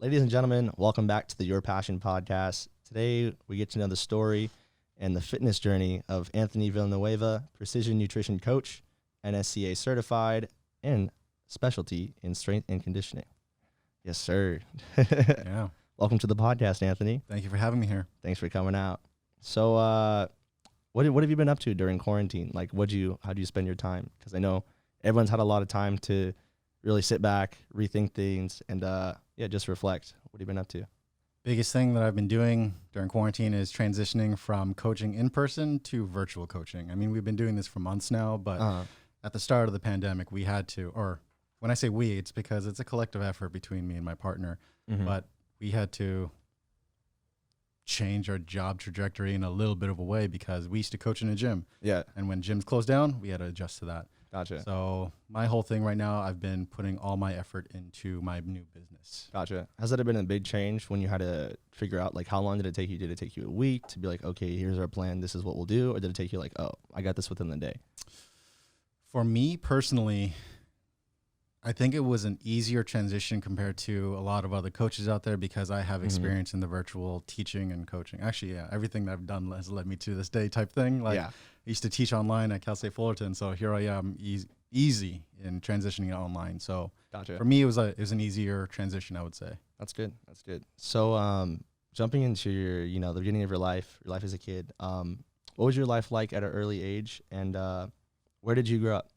Ladies and gentlemen, welcome back to the Your Passion podcast. Today, we get to know the story and the fitness journey of Anthony Villanueva, precision nutrition coach, NSCA certified, and specialty in strength and conditioning. Yes, sir. Yeah. Welcome to the podcast, Anthony. Thank you for having me here. Thanks for coming out. So, what have you been up to during quarantine? Like, how do you spend your time? Because I know everyone's had a lot of time to really sit back, rethink things, and just reflect. What have you been up to? Biggest thing that I've been doing during quarantine is transitioning from coaching in person to virtual coaching. I mean, we've been doing this for months now, but at the start of the pandemic, we had to, or when I say we, it's because it's a collective effort between me and my partner, but we had to change our job trajectory in a little bit of a way because we used to coach in a gym. Yeah. And when gyms closed down, we had to adjust to that. Gotcha. So my whole thing right now, I've been putting all my effort into my new business. Gotcha. Has that been a big change when you had to figure out, like, how long did it take you? Did it take you a week to be like, okay, here's our plan, this is what we'll do? Or did it take you like, oh, I got this within the day? For me personally, I think it was an easier transition compared to a lot of other coaches out there because I have experience in the virtual teaching and coaching. Actually, yeah, everything that I've done has led me to this day type thing. Like, I used to teach online at Cal State Fullerton, so here I am, easy in transitioning online. So Gotcha. For me, it was an easier transition, I would say. That's good. That's good. So, jumping into your, the beginning of your life as a kid, what was your life like at an early age, and where did you grow up?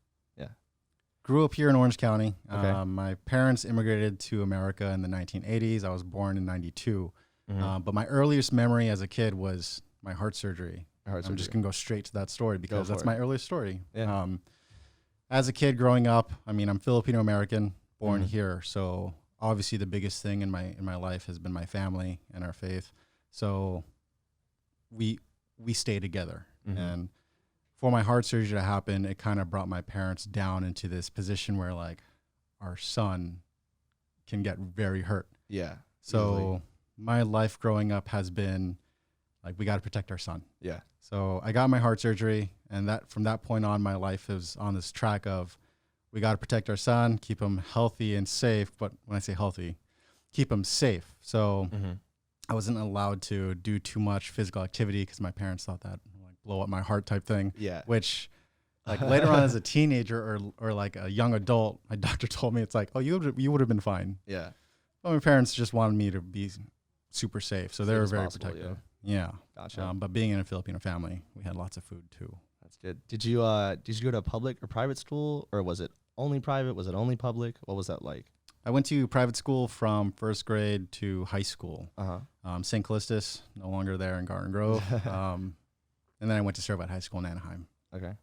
Grew up here in Orange County. Okay. My parents immigrated to America in the 1980s. I was born in 92. But my earliest memory as a kid was my heart surgery. I'm just going to go straight to that story because that's my earliest story. Yeah. As a kid growing up, I mean, I'm Filipino-American, born here. So obviously the biggest thing in my life has been my family and our faith. So we stay together. And for my heart surgery to happen, it kind of brought my parents down into this position where, like, our son can get very hurt. Yeah. So easily. My life growing up has been like, we got to protect our son. Yeah. So I got my heart surgery, and from that point on, my life is on this track of we got to protect our son, keep him healthy and safe. But when I say healthy, keep him safe. So I wasn't allowed to do too much physical activity because my parents thought that blow up my heart type thing. Yeah. Which, like, later on as a teenager or like a young adult, my doctor told me, it's like, oh, you would have been fine. Yeah. But my parents just wanted me to be super safe, so they were very protective. Yeah. Gotcha. But being in a Filipino family, we had lots of food too. That's good. Did you go to a public or private school, or was it only private? Was it only public? What was that like? I went to private school from first grade to high school. St. Callistus, no longer there in Garden Grove. And then I went to Servette High School in Anaheim. Okay.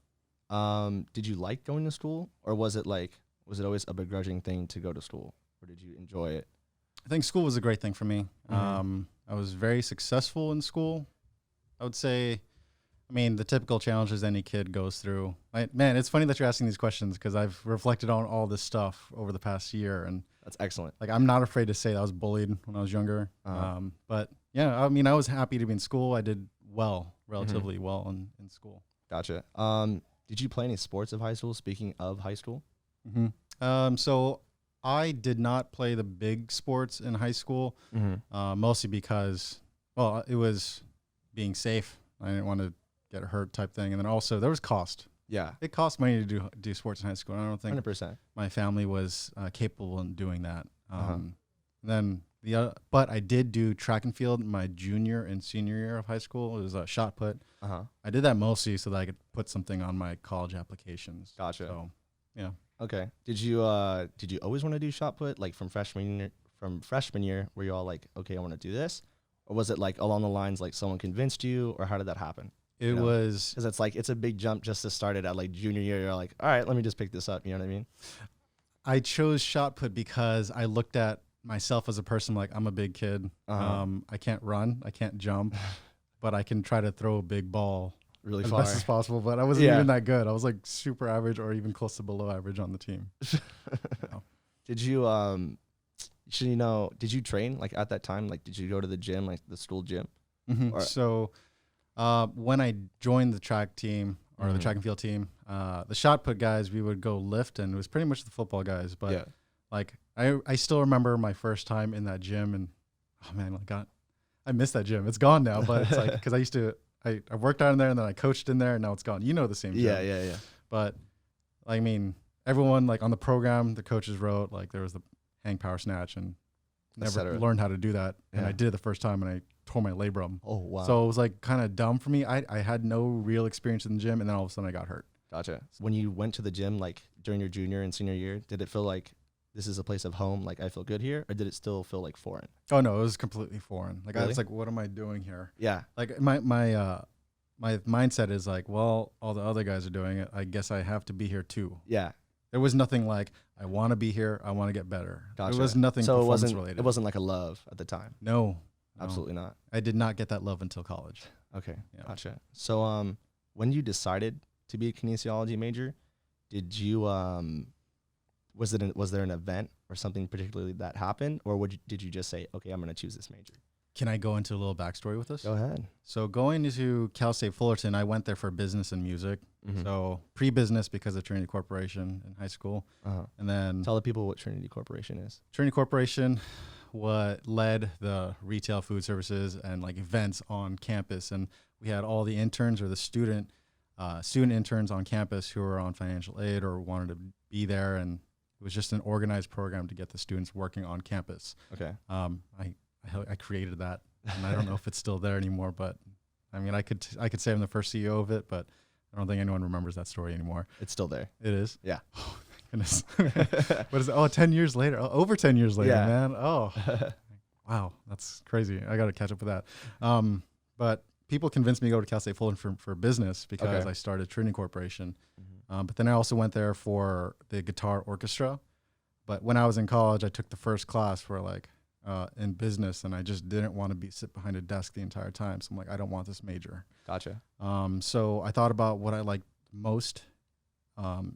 Did you like going to school, or was it always a begrudging thing to go to school, or did you enjoy it? I think school was a great thing for me. I was very successful in school. I would say, I mean, the typical challenges any kid goes through. Man, it's funny that you're asking these questions because I've reflected on all this stuff over the past year. And that's excellent. Like, I'm not afraid to say that I was bullied when I was younger. But yeah, I mean, I was happy to be in school. I did relatively well in school. Gotcha. Did you play any sports of high school? Speaking of high school? So I did not play the big sports in high school, mostly because, well, it was being safe. I didn't want to get hurt type thing. And then also there was cost. Yeah. It cost money to do sports in high school. And I don't think 100%. My family was capable in doing that. But I did do track and field my junior and senior year of high school. It was a shot put. I did that mostly so that I could put something on my college applications. Gotcha. So, yeah. Okay. Did you always want to do shot put, like from freshman year, were you all like, okay, I want to do this? Or was it like along the lines like someone convinced you, or how did that happen? It was, because it's like, it's a big jump just to start it at like junior year. You're like, all right, let me just pick this up. You know what I mean? I chose shot put because I looked at myself as a person, like, I'm a big kid. I can't run, I can't jump, but I can try to throw a big ball really as far best as possible. But I wasn't even that good. I was like super average or even close to below average on the team. Did you did you train like at that time? Like, did you go to the gym, like the school gym? So when I joined the track team or the track and field team, the shot put guys, we would go lift, and it was pretty much the football guys. But like I still remember my first time in that gym, and oh man, I miss that gym. It's gone now, but it's like, because I worked out in there and then I coached in there and now it's gone. You know the same gym. Yeah. But I mean, everyone like on the program, the coaches wrote like there was the hang power snatch and never learned how to do that. Yeah. And I did it the first time and I tore my labrum. Oh, wow. So it was like kind of dumb for me. I had no real experience in the gym and then all of a sudden I got hurt. Gotcha. When you went to the gym, like during your junior and senior year, did it feel like this is a place of home, like I feel good here, or did it still feel like foreign? Oh no, it was completely foreign. Like really? I was like, what am I doing here? Yeah. Like my mindset is like, well, all the other guys are doing it. I guess I have to be here too. Yeah. There was nothing like, I want to be here. I want to get better. Gotcha. There was nothing so performance related. It wasn't like a love at the time. No, absolutely not. I did not get that love until college. Okay. Yeah. Gotcha. So, when you decided to be a kinesiology major, did you, was there an event or something particularly that happened, or did you just say, okay, I'm going to choose this major? Can I go into a little backstory with this? Go ahead. So going into Cal State Fullerton, I went there for business and music. Mm-hmm. So pre-business because of Trinity Corporation in high school. And then tell the people what Trinity Corporation is. Trinity Corporation, what led the retail food services and like events on campus. And we had all the interns or the student interns on campus who were on financial aid or wanted to be there. And it was just an organized program to get the students working on campus. Okay. I created that, and I don't know if it's still there anymore, but I mean, I could say I'm the first CEO of it, but I don't think anyone remembers that story anymore. It's still there. It is? Yeah. Oh, goodness. What is it? Oh, 10 years later. Oh, over 10 years later, yeah. Man. Oh, wow. That's crazy. I got to catch up with that. But people convinced me to go to Cal State Fullerton for business because I started Trinity Corporation. Mm-hmm. But then I also went there for the guitar orchestra. But when I was in college, I took the first class for like, in business, and I just didn't want to sit behind a desk the entire time. So I'm like, I don't want this major. Gotcha. So I thought about what I liked most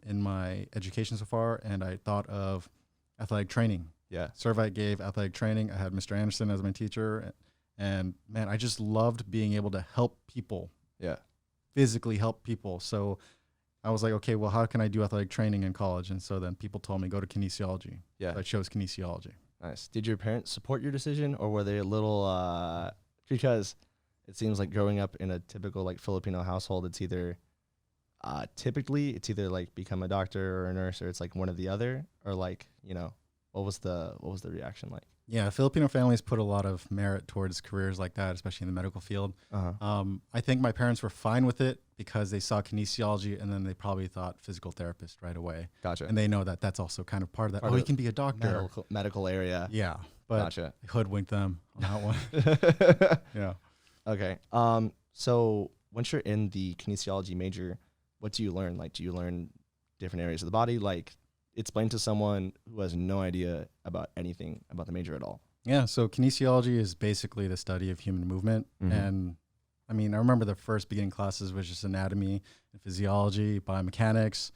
in my education so far, and I thought of athletic training. Yeah. Servite gave athletic training. I had Mr. Anderson as my teacher, and man, I just loved being able to help people. Yeah. Physically help people. So I was like, okay, well, how can I do athletic training in college? And so then people told me go to kinesiology. Yeah. So I chose kinesiology. Nice. Did your parents support your decision, or were they a little, because it seems like growing up in a typical like Filipino household, it's either, typically it's either like become a doctor or a nurse, or it's like one or the other, or like, you know, what was the reaction like? Yeah, Filipino families put a lot of merit towards careers like that, especially in the medical field. I think my parents were fine with it because they saw kinesiology and then they probably thought physical therapist right away. Gotcha. And they know that that's also kind of part of that. You can be a doctor. Medical area. Yeah, but gotcha. I hoodwinked them on that one. Yeah. Okay. So once you're in the kinesiology major, what do you learn? Like, do you learn different areas of the body? Like, explain to someone who has no idea about anything about the major at all. Yeah, so kinesiology is basically the study of human movement. Mm-hmm. And I mean, I remember the first beginning classes was just anatomy and physiology, biomechanics.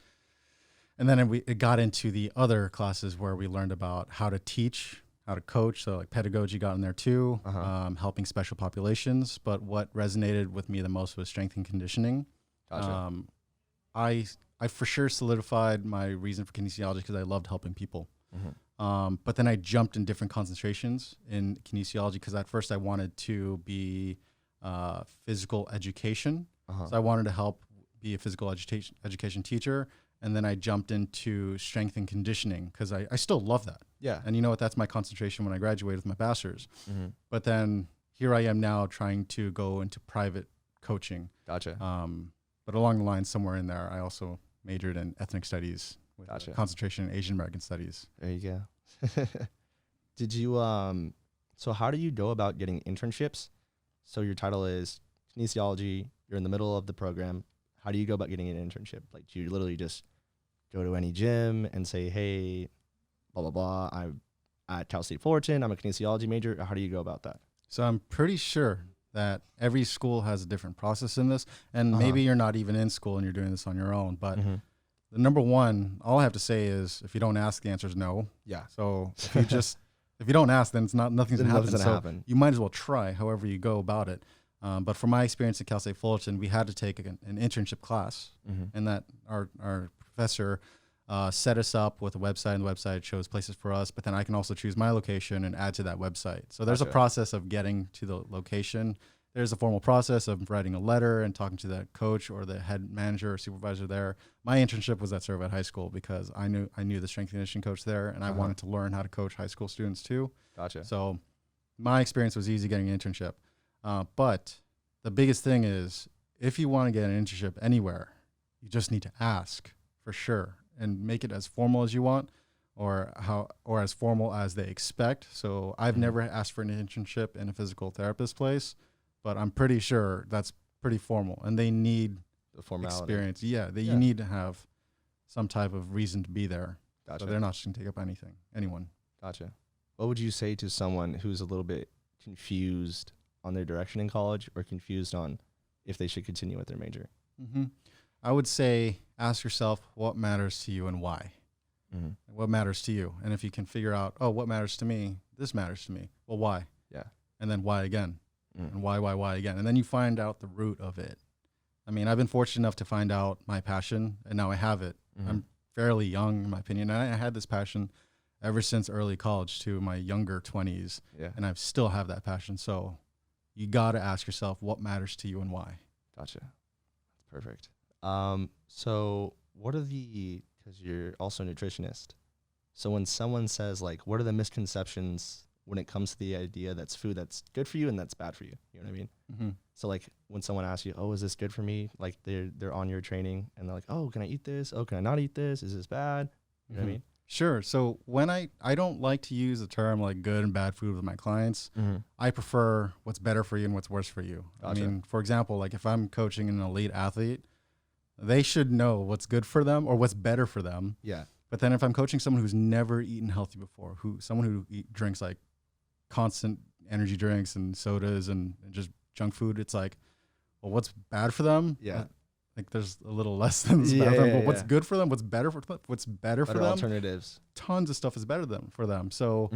And then it got into the other classes where we learned about how to teach, how to coach. So like pedagogy got in there too, helping special populations. But what resonated with me the most was strength and conditioning. Gotcha. I for sure solidified my reason for kinesiology because I loved helping people. Mm-hmm. But then I jumped in different concentrations in kinesiology because at first I wanted to be physical education. So I wanted to help be a physical education teacher. And then I jumped into strength and conditioning because I still love that. Yeah. And you know what? That's my concentration when I graduated with my bachelor's. Mm-hmm. But then here I am now trying to go into private coaching. Gotcha. But along the line, somewhere in there, I also majored in ethnic studies with concentration in Asian American studies. There you go. Did you, so how do you go about getting internships? So your title is kinesiology, you're in the middle of the program. How do you go about getting an internship? Like, do you literally just go to any gym and say, hey, blah, blah, blah, I'm at Cal State Fullerton, I'm a kinesiology major. How do you go about that? So I'm pretty sure that every school has a different process in this, and maybe you're not even in school and you're doing this on your own. But the number one, all I have to say is, if you don't ask, the answer is no. Yeah. So if you don't ask, then nothing's gonna happen. You might as well try, however you go about it. But from my experience at Cal State Fullerton, we had to take an internship class, and that our professor set us up with a website, and the website shows places for us, but then I can also choose my location and add to that website. So there's a process of getting to the location. There's a formal process of writing a letter and talking to the coach or the head manager or supervisor there. My internship was at Survey High School because I knew the strength and conditioning coach there, and I wanted to learn how to coach high school students too. Gotcha. So my experience was easy getting an internship. But the biggest thing is, if you want to get an internship anywhere, you just need to ask for sure and make it as formal as you want, or as formal as they expect. So I've never asked for an internship in a physical therapist place, but I'm pretty sure that's pretty formal, and they need The formality. experience. You need to have some type of reason to be there. Gotcha. So they're not just going to take up anyone. Gotcha. What would you say to someone who's a little bit confused on their direction in college, or confused on if they should continue with their major? I would say ask yourself what matters to you and why. What matters to you? And if you can figure out, what matters to me? This matters to me. Well, why? Yeah. And then why again? And why again? And then you find out the root of it. I mean, I've been fortunate enough to find out my passion, and now I have it. I'm fairly young, in my opinion. And I had this passion ever since early college to my younger 20s. Yeah. And I still have that passion. So you got to ask yourself what matters to you and why. Gotcha. That's perfect. So what are because you're also a nutritionist. So when someone says, like, what are the misconceptions when it comes to the idea that's food that's good for you and that's bad for you? You know what I mean? So like when someone asks you, is this good for me? Like they're on your training and they're like, can I eat this? Can I not eat this? Is this bad? You know what I mean? Sure. So when I don't like to use the term like good and bad food with my clients. I prefer what's better for you and what's worse for you. Gotcha. I mean, for example, like if I'm coaching an elite athlete, they should know what's good for them or what's better for them. Yeah. But then if I'm coaching someone who's never eaten healthy before, someone who drinks like constant energy drinks and sodas and just junk food, it's like, well, what's bad for them? Yeah. Like there's a little less than bad for them, but what's good for them? What's better for them? What's better for them? Alternatives. Tons of stuff is better for them. So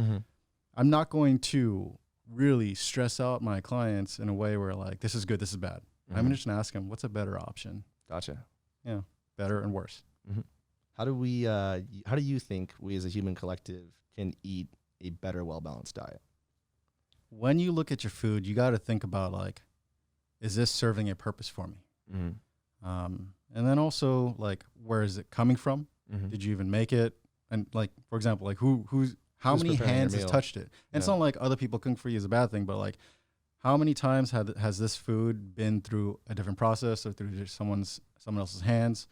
I'm not going to really stress out my clients in a way where like, this is good, this is bad. I'm just gonna ask them, what's a better option? Gotcha. Yeah. Better and worse. How do you think we as a human collective can eat a better, well-balanced diet? When you look at your food, you got to think about like, is this serving a purpose for me? And then also like, where is it coming from? Did you even make it? And like, for example, like how many hands has touched it? And it's not like other people cooking for you is a bad thing, but like how many times has this food been through a different process or through someone else's hands?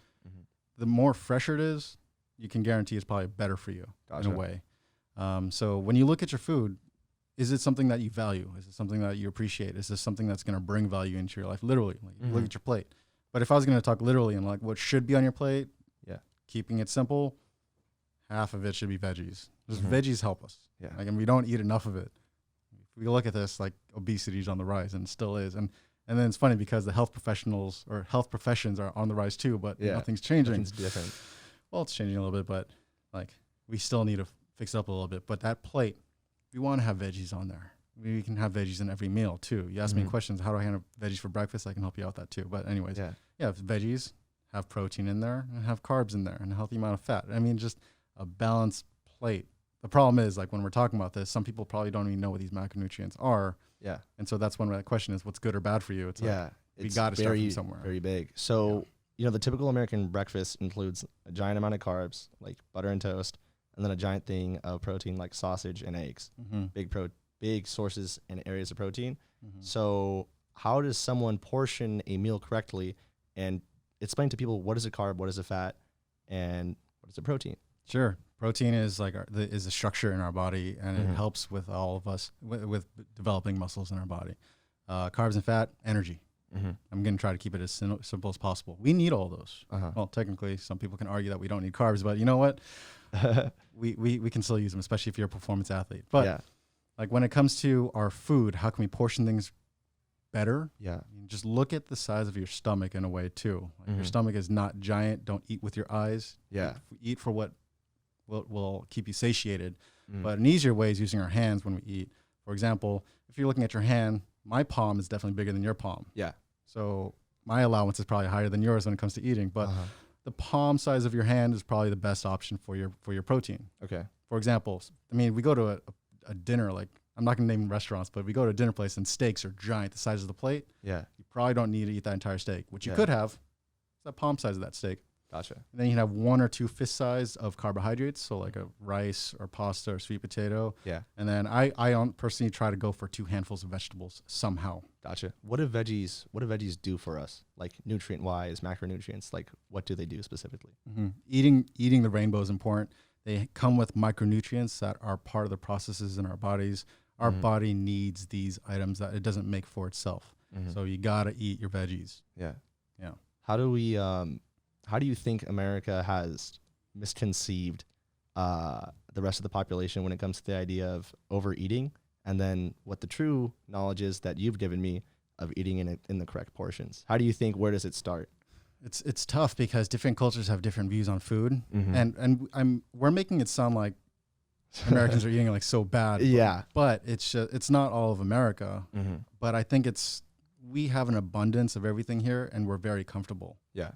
The more fresher it is, you can guarantee it's probably better for you in a way. So when you look at your food, is it something that you value? Is it something that you appreciate? Is this something that's going to bring value into your life? Literally, like you look at your plate. But if I was going to talk literally and like what should be on your plate, keeping it simple, half of it should be veggies. Just veggies help us. Yeah. Like, and we don't eat enough of it. If we look at this, like obesity is on the rise and still is. And then it's funny because the health professionals or health professions are on the rise too, but nothing's changing. Nothing's different. Well, it's changing a little bit, but like we still need to fix it up a little bit. But that plate, we want to have veggies on there. We can have veggies in every meal too. You ask me questions, how do I handle veggies for breakfast? I can help you out with that too. But anyways, veggies, have protein in there and have carbs in there and a healthy amount of fat. I mean, just a balanced plate. The problem is like when we're talking about this, some people probably don't even know what these macronutrients are. Yeah. And so that's when that question is what's good or bad for you. It's like, we got to start from somewhere. Very big. So, the typical American breakfast includes a giant amount of carbs, like butter and toast, and then a giant thing of protein like sausage and eggs. Big sources and areas of protein. So how does someone portion a meal correctly and explain to people what is a carb, what is a fat, and what is a protein? Sure. Protein is like is a structure in our body, and it helps with all of us with developing muscles in our body. Carbs and fat, energy. I'm going to try to keep it as simple as possible. We need all those. Well, technically, some people can argue that we don't need carbs, but you know what? we can still use them, especially if you're a performance athlete. But like when it comes to our food, how can we portion things better? Yeah. Just look at the size of your stomach in a way too. Like your stomach is not giant. Don't eat with your eyes. Yeah. Eat for what will keep you satiated. But an easier way is using our hands when we eat. For example, if you're looking at your hand, my palm is definitely bigger than your palm. Yeah. So my allowance is probably higher than yours when it comes to eating. But the palm size of your hand is probably the best option for your protein. Okay. For example, I mean, we go to a dinner, like, I'm not going to name restaurants, but we go to a dinner place and steaks are giant, the size of the plate. Yeah. You probably don't need to eat that entire steak. What you could have is that palm size of that steak. Gotcha. And then you can have 1 or 2 fist size of carbohydrates, so like a rice or pasta or sweet potato. Yeah. And then I personally try to go for 2 handfuls of vegetables somehow. Gotcha. What do veggies do for us? Like nutrient wise, macronutrients, like what do they do specifically? Mm-hmm. Eating the rainbow is important. They come with micronutrients that are part of the processes in our bodies. Our body needs these items that it doesn't make for itself. So you gotta eat your veggies. Yeah. Yeah. How do you think America has misconceived the rest of the population when it comes to the idea of overeating, and then what the true knowledge is that you've given me of eating in the correct portions? How do you think, where does it start? It's tough because different cultures have different views on food, and we're making it sound like Americans are eating like so bad. Yeah. But it's not all of America. But I think we have an abundance of everything here, and we're very comfortable. Yeah.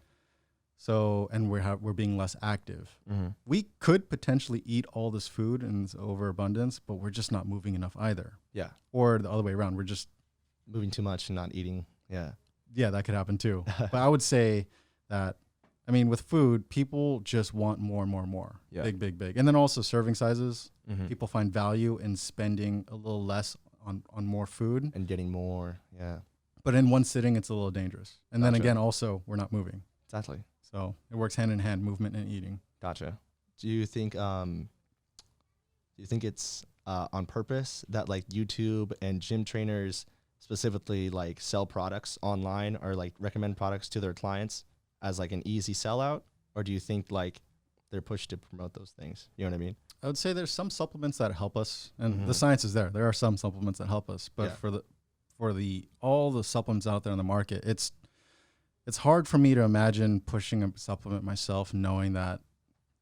So, and we're being less active. We could potentially eat all this food in this overabundance, but we're just not moving enough either. Yeah. Or the other way around. We're just moving too much and not eating. Yeah. Yeah, that could happen too. But I would say that, I mean, with food, people just want more and more and more. Yeah. Big, big, big. And then also serving sizes. People find value in spending a little less on more food. And getting more. Yeah. But in one sitting, it's a little dangerous. And then again, also, we're not moving. Exactly. So it works hand in hand, movement and eating. Gotcha. Do you think it's on purpose that like YouTube and gym trainers specifically like sell products online or like recommend products to their clients as like an easy sellout? Or do you think like they're pushed to promote those things? You know what I mean? I would say there's some supplements that help us, and the science is there. There are some supplements that help us, but for all the supplements out there on the market, it's hard for me to imagine pushing a supplement myself, knowing that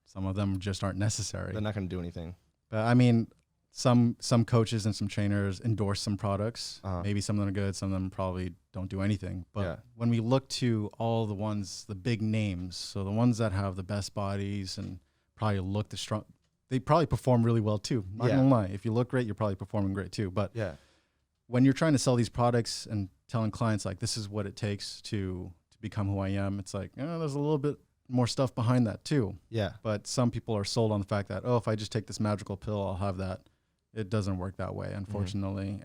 some of them just aren't necessary. They're not going to do anything. But I mean, some coaches and some trainers endorse some products. Maybe some of them are good, some of them probably don't do anything. But when we look to all the ones, the big names, so the ones that have the best bodies and probably look the strong, they probably perform really well too. Not gonna lie, if you look great, you're probably performing great too. But when you're trying to sell these products and telling clients like this is what it takes to become who I am, it's like, there's a little bit more stuff behind that too. Yeah. But some people are sold on the fact that, if I just take this magical pill, I'll have that. It doesn't work that way, unfortunately.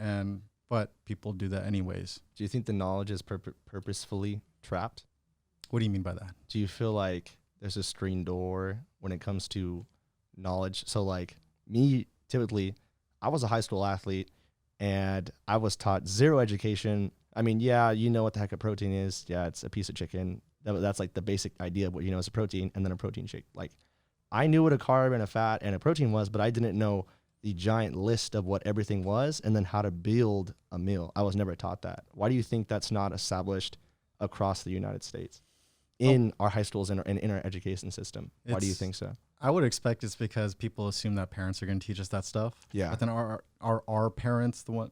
But people do that anyways. Do you think the knowledge is purposefully trapped? What do you mean by that? Do you feel like there's a screen door when it comes to knowledge? So like me, typically, I was a high school athlete and I was taught zero education. I mean, you know what the heck a protein is. Yeah, it's a piece of chicken. That's like the basic idea of what you know is a protein, and then a protein shake. Like I knew what a carb and a fat and a protein was, but I didn't know the giant list of what everything was and then how to build a meal. I was never taught that. Why do you think that's not established across the United States in our high schools and in our education system? Why do you think so? I would expect it's because people assume that parents are going to teach us that stuff. Yeah. But then are our parents the one?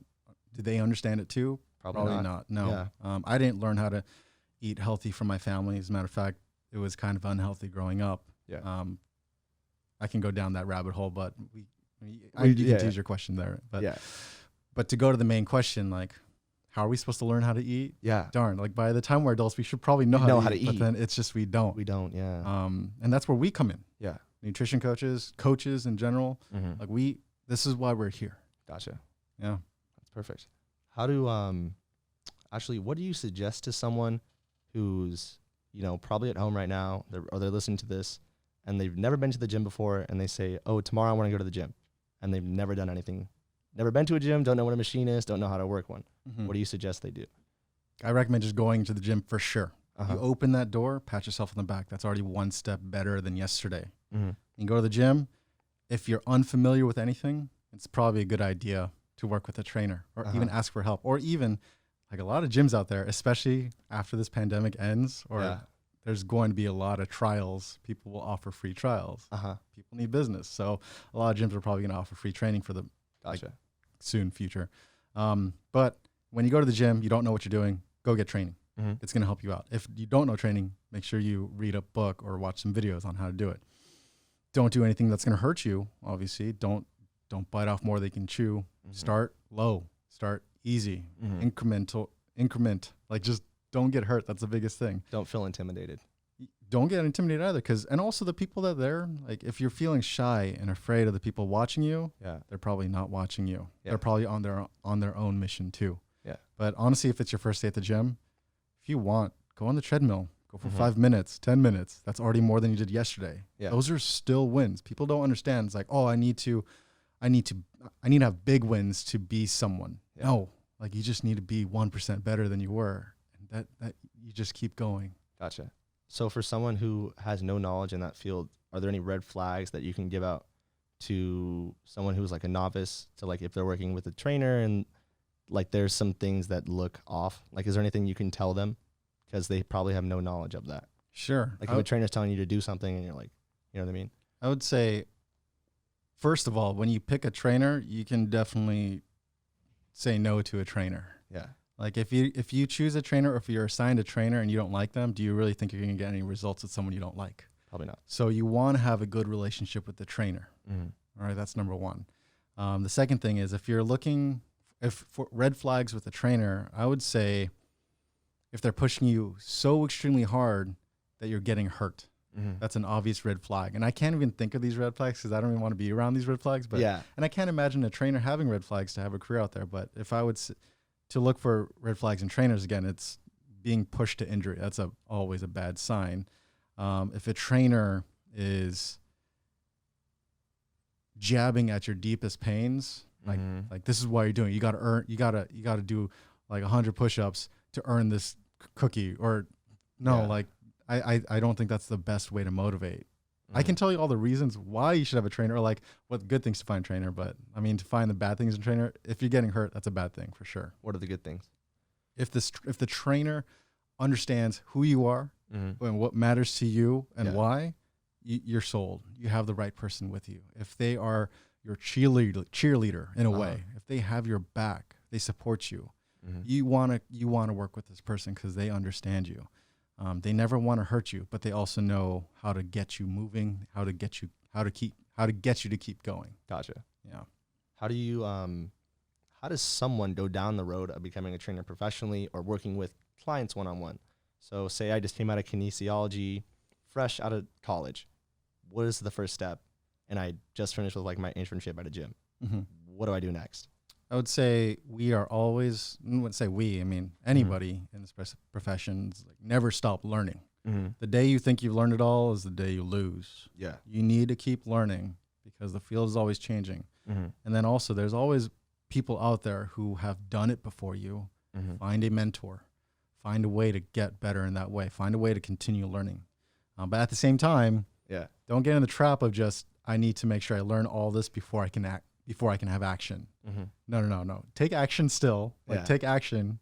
Do they understand it too? Probably not. No. Yeah. I didn't learn how to eat healthy from my family. As a matter of fact, it was kind of unhealthy growing up. Yeah. I can go down that rabbit hole, but you can tease your question there. But to go to the main question, like, how are we supposed to learn how to eat? Yeah. Darn, like by the time we're adults, we should probably know how to eat. But then it's just we don't. We don't, yeah. And that's where we come in. Yeah. Nutrition coaches in general. Like this is why we're here. Gotcha. Yeah. That's perfect. How do, what do you suggest to someone who's, probably at home right now, they're listening to this and they've never been to the gym before and they say, tomorrow I want to go to the gym, and they've never done anything, never been to a gym, don't know what a machine is, don't know how to work one. What do you suggest they do? I recommend just going to the gym for sure. You open that door, pat yourself on the back. That's already one step better than yesterday. You go to the gym. If you're unfamiliar with anything, it's probably a good idea to work with a trainer or even ask for help, or even like a lot of gyms out there, especially after this pandemic ends, or there's going to be a lot of trials. People will offer free trials. People need business. So a lot of gyms are probably going to offer free training for the soon future. But when you go to the gym, you don't know what you're doing, go get training. It's going to help you out. If you don't know training, make sure you read a book or watch some videos on how to do it. Don't do anything that's going to hurt you. Obviously, don't bite off more than you can chew. Start low, start easy, increment. Like, just don't get hurt. That's the biggest thing. Don't feel intimidated. Don't get intimidated either, and also the people that are there, like, if you're feeling shy and afraid of the people watching you, they're probably not watching you. They're probably on their own mission too. But honestly, if it's your first day at the gym, if you want, go on the treadmill, go for 5 minutes, 10 minutes. That's already more than you did yesterday. Those are still wins. People don't understand. It's like, oh, I need to have big wins to be someone. No, like, you just need to be 1% better than you were. And that you just keep going. Gotcha. So for someone who has no knowledge in that field, are there any red flags that you can give out to someone who's like a novice, to like if they're working with a trainer and like there's some things that look off? Like, is there anything you can tell them? Because they probably have no knowledge of that. Sure. Like if a trainer's telling you to do something and you're like, you know what I mean? I would say, first of all, when you pick a trainer, you can definitely say no to a trainer. Yeah. Like, if you choose a trainer, or if you're assigned a trainer and you don't like them, do you really think you're going to get any results with someone you don't like? Probably not. So you want to have a good relationship with the trainer. All right, that's number one. The second thing is, if you're looking for red flags with a trainer, I would say if they're pushing you so extremely hard that you're getting hurt. That's an obvious red flag. And I can't even think of these red flags because I don't even want to be around these red flags. But and I can't imagine a trainer having red flags to have a career out there. But if I would to look for red flags in trainers, again, it's being pushed to injury. That's always a bad sign. If a trainer is jabbing at your deepest pains, like this is why you're doing it. You got to do like 100 push-ups to earn this cookie, or like I don't think that's the best way to motivate. I can tell you all the reasons why you should have a trainer, or like what good things to find a trainer, but I mean, to find the bad things in a trainer, if you're getting hurt, that's a bad thing for sure. What are the good things? If the trainer understands who you are and what matters to you and why, you're sold. You have the right person with you. If they are your cheerleader in a way, if they have your back, they support you. You want to work with this person because they understand you. They never want to hurt you, but they also know how to get you moving, how to get you to keep going. Gotcha. Yeah. How do you how does someone go down the road of becoming a trainer professionally or working with clients one-on-one? So say I just came out of kinesiology, fresh out of college. What is the first step? And I just finished with like my internship at a gym. What do I do next? I would say I wouldn't say we, I mean, anybody in this profession, like, never stop learning. The day you think you've learned it all is the day you lose. Yeah. You need to keep learning because the field is always changing. And then also there's always people out there who have done it before you. Find a mentor, find a way to get better in that way, find a way to continue learning. But at the same time, don't get in the trap of just, I need to make sure I learn all this before I can have action. No. Take action still. Take action,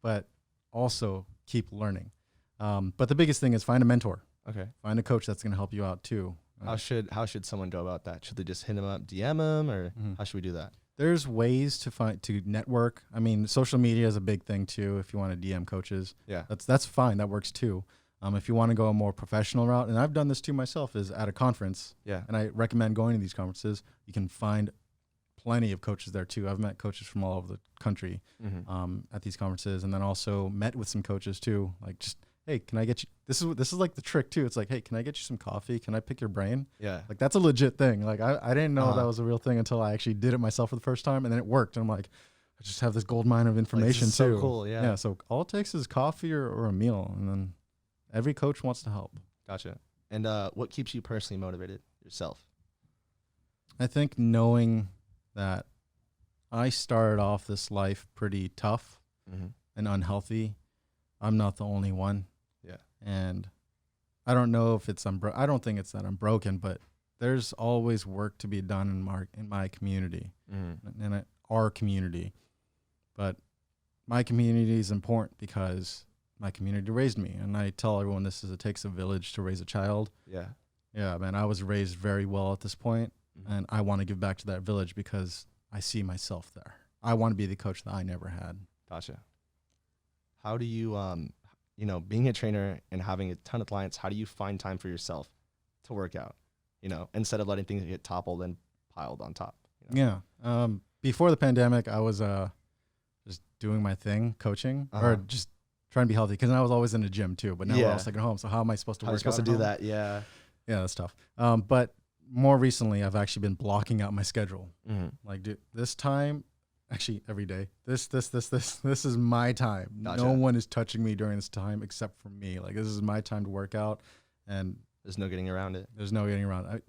but also keep learning. But the biggest thing is find a mentor. Okay. Find a coach that's going to help you out too. How should someone go about that? Should they just hit them up, DM them, or how should we do that? There's ways to network. I mean, social media is a big thing too. If you want to DM coaches, that's fine. That works too. If you want to go a more professional route, and I've done this too myself, is at a conference. And I recommend going to these conferences. You can find plenty of coaches there too. I've met coaches from all over the country at these conferences, and then also met with some coaches too. Like, just, hey, can I get you? This is like the trick too. It's like, hey, can I get you some coffee? Can I pick your brain? Like, that's a legit thing. Like, I didn't know that was a real thing until I actually did it myself for the first time, and then it worked. And I'm like, I just have this gold mine of information too. So cool. Yeah. So all it takes is coffee or a meal, and then every coach wants to help. Gotcha. And what keeps you personally motivated yourself? I think knowing that I started off this life pretty tough and unhealthy. I'm not the only one. And I don't know if I don't think it's that I'm broken, but there's always work to be done in my community and our community. But my community is important because my community raised me, and I tell everyone it takes a village to raise a child. Yeah, man, I was raised very well at this point, and I want to give back to that village because I see myself there. I want to be the coach that I never had. Gotcha. How do you you know, being a trainer and having a ton of clients, how do you find time for yourself to work out, you know, instead of letting things get toppled and piled on top? You know? Yeah. Before the pandemic, I was just doing my thing, coaching, or just trying to be healthy, because I was always in the gym too. But now we're all stuck at home. So how am I supposed to work out? How are you supposed to do that? Yeah. Yeah, that's tough. But more recently, I've actually been blocking out my schedule. Like, dude, this time, actually every day, this is my time. Gotcha. No one is touching me during this time except for me. Like, this is my time to work out, and there's no getting around it. There's no getting around it.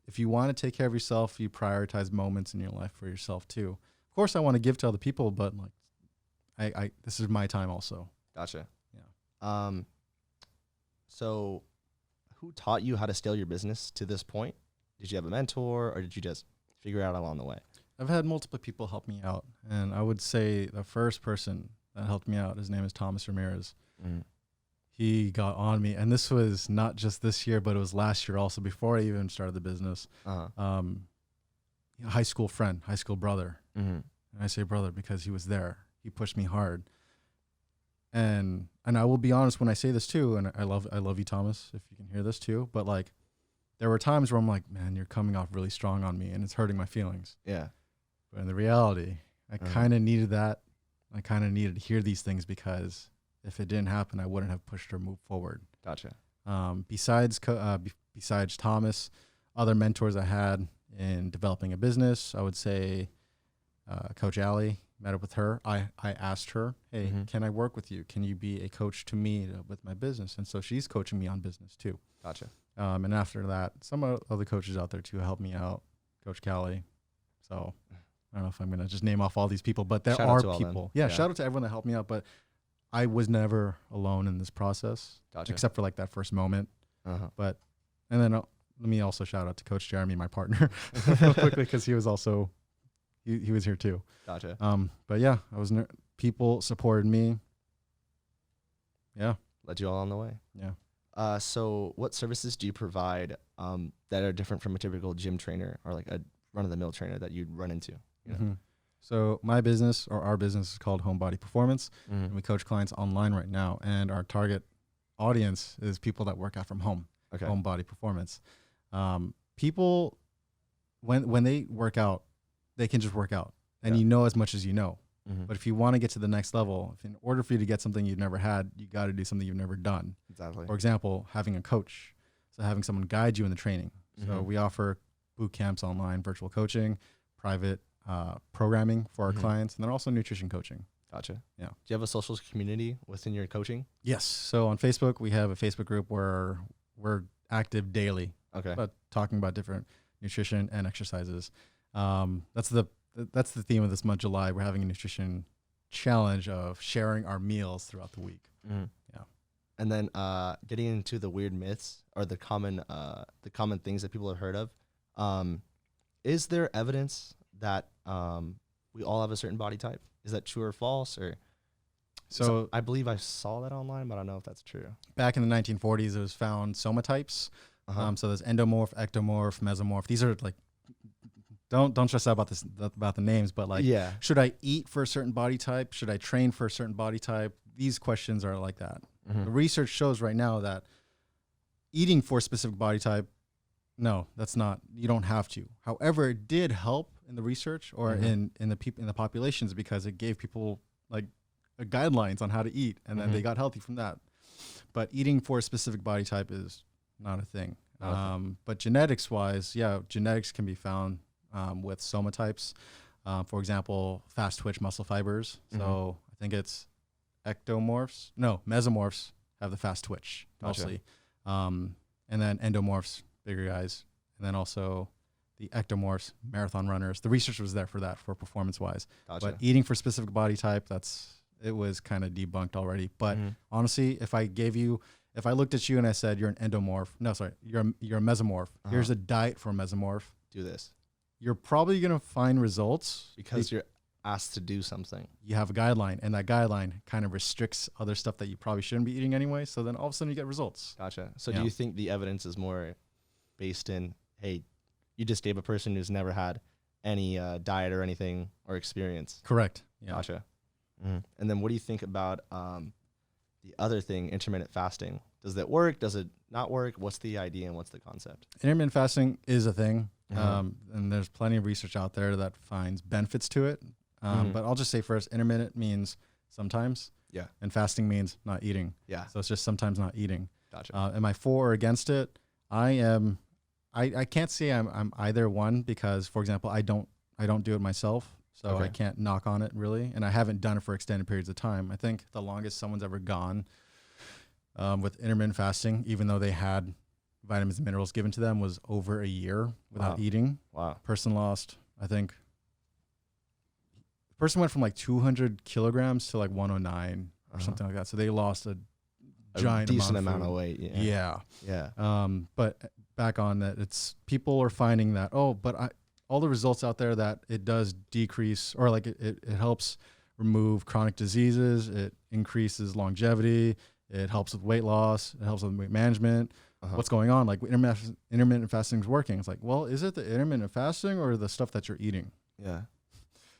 If you want to take care of yourself, you prioritize moments in your life for yourself too. Of course, I want to give to other people, but like, this is my time also. Gotcha. Yeah. So who taught you how to scale your business to this point? Did you have a mentor, or did you just figure it out along the way? I've had multiple people help me out, and I would say the first person that helped me out, his name is Thomas Ramirez. He got on me, and this was not just this year, but it was last year also, before I even started the business. High school friend, high school brother. And I say brother because he was there. He pushed me hard. And I will be honest when I say this too, and I love you, Thomas, if you can hear this too, but like, there were times where I'm like, man, you're coming off really strong on me, and it's hurting my feelings. Yeah. But in the reality, I kind of needed that. I kind of needed to hear these things, because if it didn't happen, I wouldn't have pushed or moved forward. Gotcha. Besides Thomas, other mentors I had in developing a business, I would say Coach Allie. Met up with her. I asked her, hey, can I work with you? Can you be a coach to me with my business? And so she's coaching me on business too. Gotcha. And after that, some other coaches out there too helped me out. Coach Callie. So I don't know if I'm going to just name off all these people, but there are people. Yeah, shout out to everyone that helped me out. But I was never alone in this process, except for like that first moment. But, and then let me also shout out to Coach Jeremy, my partner, real quickly, because he was also, he was here too. Gotcha. But yeah, people supported me. Yeah. Led you all on the way. Yeah. So what services do you provide that are different from a typical gym trainer or like a run-of-the-mill trainer that you'd run into? You know? So my business, or our business, is called Home Body Performance, and we coach clients online right now. And our target audience is people that work out from home. Okay. Home Body Performance. People, when they work out, they can just work out, and you know as much as you know. But if you want to get to the next level, in order for you to get something you've never had, you got to do something you've never done. Exactly. For example, having a coach. So having someone guide you in the training. So we offer boot camps online, virtual coaching, private programming for our clients, and then also nutrition coaching. Gotcha. Yeah. Do you have a social community within your coaching? Yes. So on Facebook, we have a Facebook group where we're active daily. Okay. But talking about different nutrition and exercises. That's the theme of this month, July. We're having a nutrition challenge of sharing our meals throughout the week. Yeah. And then getting into the weird myths or the common things that people have heard of. Is there evidence that we all have a certain body type? Is that true or false? Or so I believe I saw that online, but I don't know if that's true. Back in the 1940s, it was found somatypes. So there's endomorph, ectomorph, mesomorph. These are like, don't stress out about the names, but like, should I eat for a certain body type? Should I train for a certain body type? These questions are like that. The research shows right now that eating for a specific body type, no, that's not. You don't have to. However, it did help in the research or in the populations, because it gave people like guidelines on how to eat, and then they got healthy from that. But eating for a specific body type is not a thing. But genetics wise, genetics can be found with somatypes. For example, fast twitch muscle fibers. So I think it's mesomorphs have the fast twitch mostly. And then endomorphs, bigger guys. And then also the ectomorphs, marathon runners. The research was there for that, for performance wise. But eating for specific body type, it was kind of debunked already. But honestly, if I looked at you and I said, you're an endomorph, you're a mesomorph. Here's a diet for a mesomorph. Do this. You're probably going to find results because you're asked to do something. You have a guideline, and that guideline kind of restricts other stuff that you probably shouldn't be eating anyway. So then all of a sudden you get results. Gotcha. So do you think the evidence is more based in, hey, you just gave a person who's never had any diet or anything or experience? Correct. Yeah. Gotcha. And then what do you think about the other thing, intermittent fasting. Does that work? Does it not work? What's the idea and what's the concept? Intermittent fasting is a thing. Uh-huh. And there's plenty of research out there that finds benefits to it. But I'll just say first, intermittent means sometimes. Yeah. And fasting means not eating. Yeah. So it's just sometimes not eating. Gotcha. Am I for or against it? I can't say I'm either one because, for example, I don't do it myself. So Okay. I can't knock on it really. And I haven't done it for extended periods of time. I think the longest someone's ever gone with intermittent fasting, even though they had vitamins and minerals given to them, was over a year without eating. Wow. Person lost, I think, the person went from like 200 kilograms to like 109 or something like that. So they lost a giant decent amount of food. weight. Yeah. Yeah. But back on that, it's people are finding that, all the results out there that it does decrease, or like it helps remove chronic diseases. It increases longevity. It helps with weight loss. It helps with weight management. What's going on? Like intermittent fasting is working. It's like, well, is it the intermittent fasting or the stuff that you're eating? Yeah.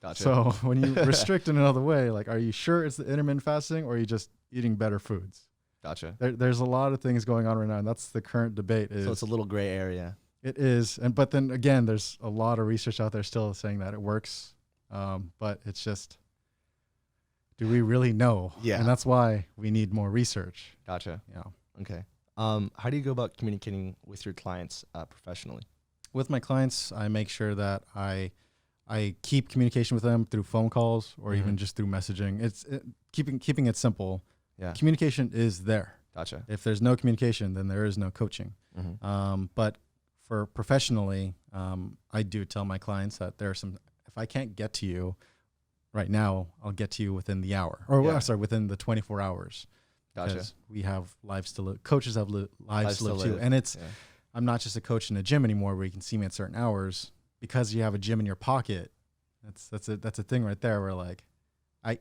Gotcha. So when you restrict in another way, like, are you sure it's the intermittent fasting or are you just eating better foods? Gotcha. There's a lot of things going on right now, and that's the current debate. So it's a little gray area. It is, but then again, there's a lot of research out there still saying that it works, but it's just, do we really know? Yeah. And that's why we need more research. Gotcha. Yeah. Okay. How do you go about communicating with your clients professionally? With my clients, I make sure that I keep communication with them through phone calls or even just through messaging. Keeping it simple. Yeah. Communication is there. Gotcha. If there's no communication, then there is no coaching. But for professionally, I do tell my clients that there are some, if I can't get to you right now, I'll get to you within the hour, or within the 24 hours. Gotcha. Because we have lives to live. Coaches have lives to live too. And I'm not just a coach in a gym anymore where you can see me at certain hours. Because you have a gym in your pocket, that's a thing right there where like,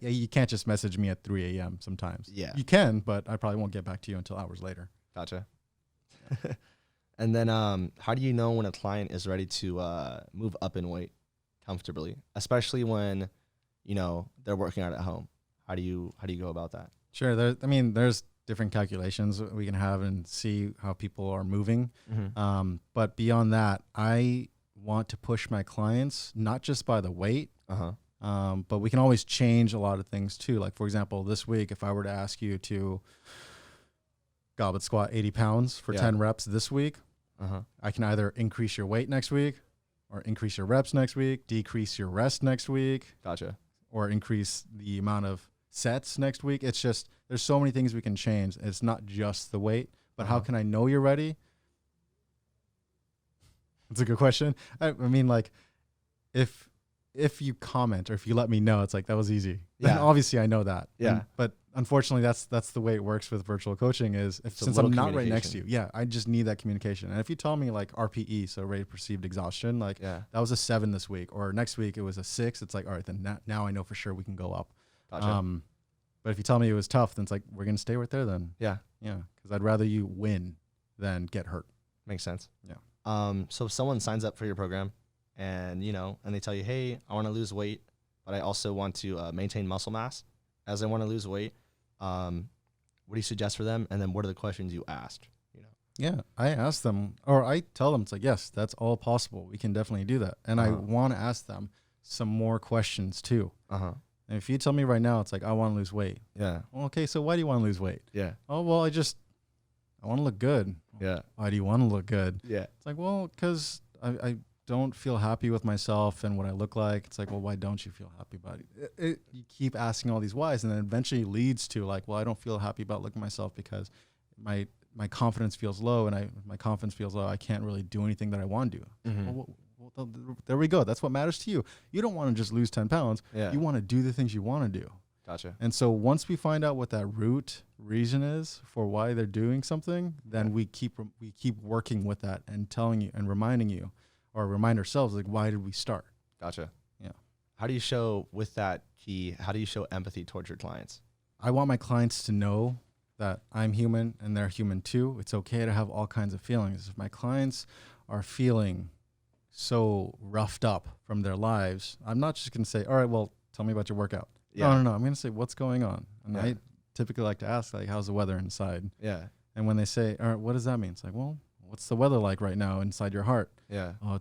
you can't just message me at 3 a.m. sometimes. Yeah. You can, but I probably won't get back to you until hours later. Gotcha. And then how do you know when a client is ready to move up in weight comfortably, especially when, they're working out at home? How do you go about that? Sure. There's different calculations we can have and see how people are moving. But beyond that, I want to push my clients, not just by the weight, but we can always change a lot of things too. Like, for example, this week, if I were to ask you to goblet squat 80 pounds for 10 reps this week, I can either increase your weight next week or increase your reps next week, decrease your rest next week. Gotcha. Or increase the amount of sets next week. It's just, there's so many things we can change. It's not just the weight, but how can I know you're ready? That's a good question. I mean, like, if you comment or if you let me know, it's like, that was easy. Then obviously I know that. Yeah. But unfortunately, that's the way it works with virtual coaching is since I'm not right next to you, I just need that communication. And if you tell me like RPE, so rate of perceived exhaustion, like that was a 7 this week, or next week it was a 6, it's like, all right, then now I know for sure we can go up. Gotcha. But if you tell me it was tough, then it's like, we're going to stay right there then. Yeah. Because I'd rather you win than get hurt. Makes sense. Yeah. So if someone signs up for your program and, and they tell you, hey, I want to lose weight, but I also want to maintain muscle mass as I want to lose weight, what do you suggest for them? And then what are the questions you asked? Yeah, I ask them, or I tell them, it's like, yes, that's all possible. We can definitely do that. And I want to ask them some more questions too. And if you tell me right now, it's like, I want to lose weight. Yeah. Well, okay, so why do you want to lose weight? Yeah. Oh, well, I want to look good. Yeah. Why do you want to look good? Yeah. It's like, well, because I don't feel happy with myself and what I look like. It's like, well, why don't you feel happy about it? You keep asking all these whys, and then eventually leads to like, well, I don't feel happy about looking at myself because my confidence feels low, and my confidence feels low. I can't really do anything that I want to do. Well, there we go. That's what matters to you. You don't want to just lose 10 pounds. Yeah. You want to do the things you want to do. Gotcha. And so once we find out what that root reason is for why they're doing something, then we keep working with that and telling you and reminding you, or remind ourselves, like, why did we start? Gotcha. Yeah. How do you show empathy towards your clients? I want my clients to know that I'm human and they're human too. It's okay to have all kinds of feelings. If my clients are feeling so roughed up from their lives, I'm not just going to say, all right, well, tell me about your workout. Yeah. No. I'm going to say, what's going on? And I typically like to ask, like, how's the weather inside? Yeah. And when they say, all right, what does that mean? It's like, well, what's the weather like right now inside your heart? Yeah. Oh,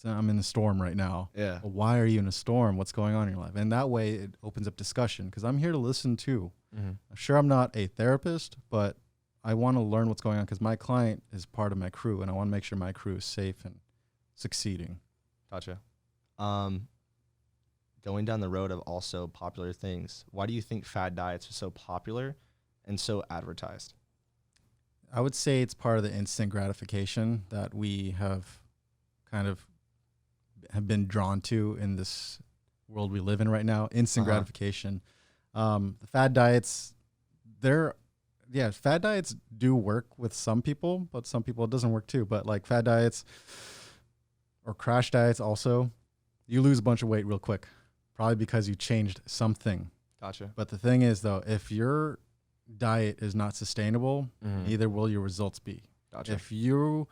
I'm in a storm right now. Yeah. Well, why are you in a storm? What's going on in your life? And that way it opens up discussion, because I'm here to listen too. I'm sure I'm not a therapist, but I want to learn what's going on, because my client is part of my crew, and I want to make sure my crew is safe and succeeding. Gotcha. Going down the road of also popular things, why do you think fad diets are so popular and so advertised? I would say it's part of the instant gratification that we have been drawn to in this world we live in right now. Instant gratification. The fad diets, fad diets do work with some people, but some people it doesn't work too. But like fad diets or crash diets also, you lose a bunch of weight real quick, probably because you changed something. Gotcha. But the thing is, though, if your diet is not sustainable, neither will your results be. Gotcha. If you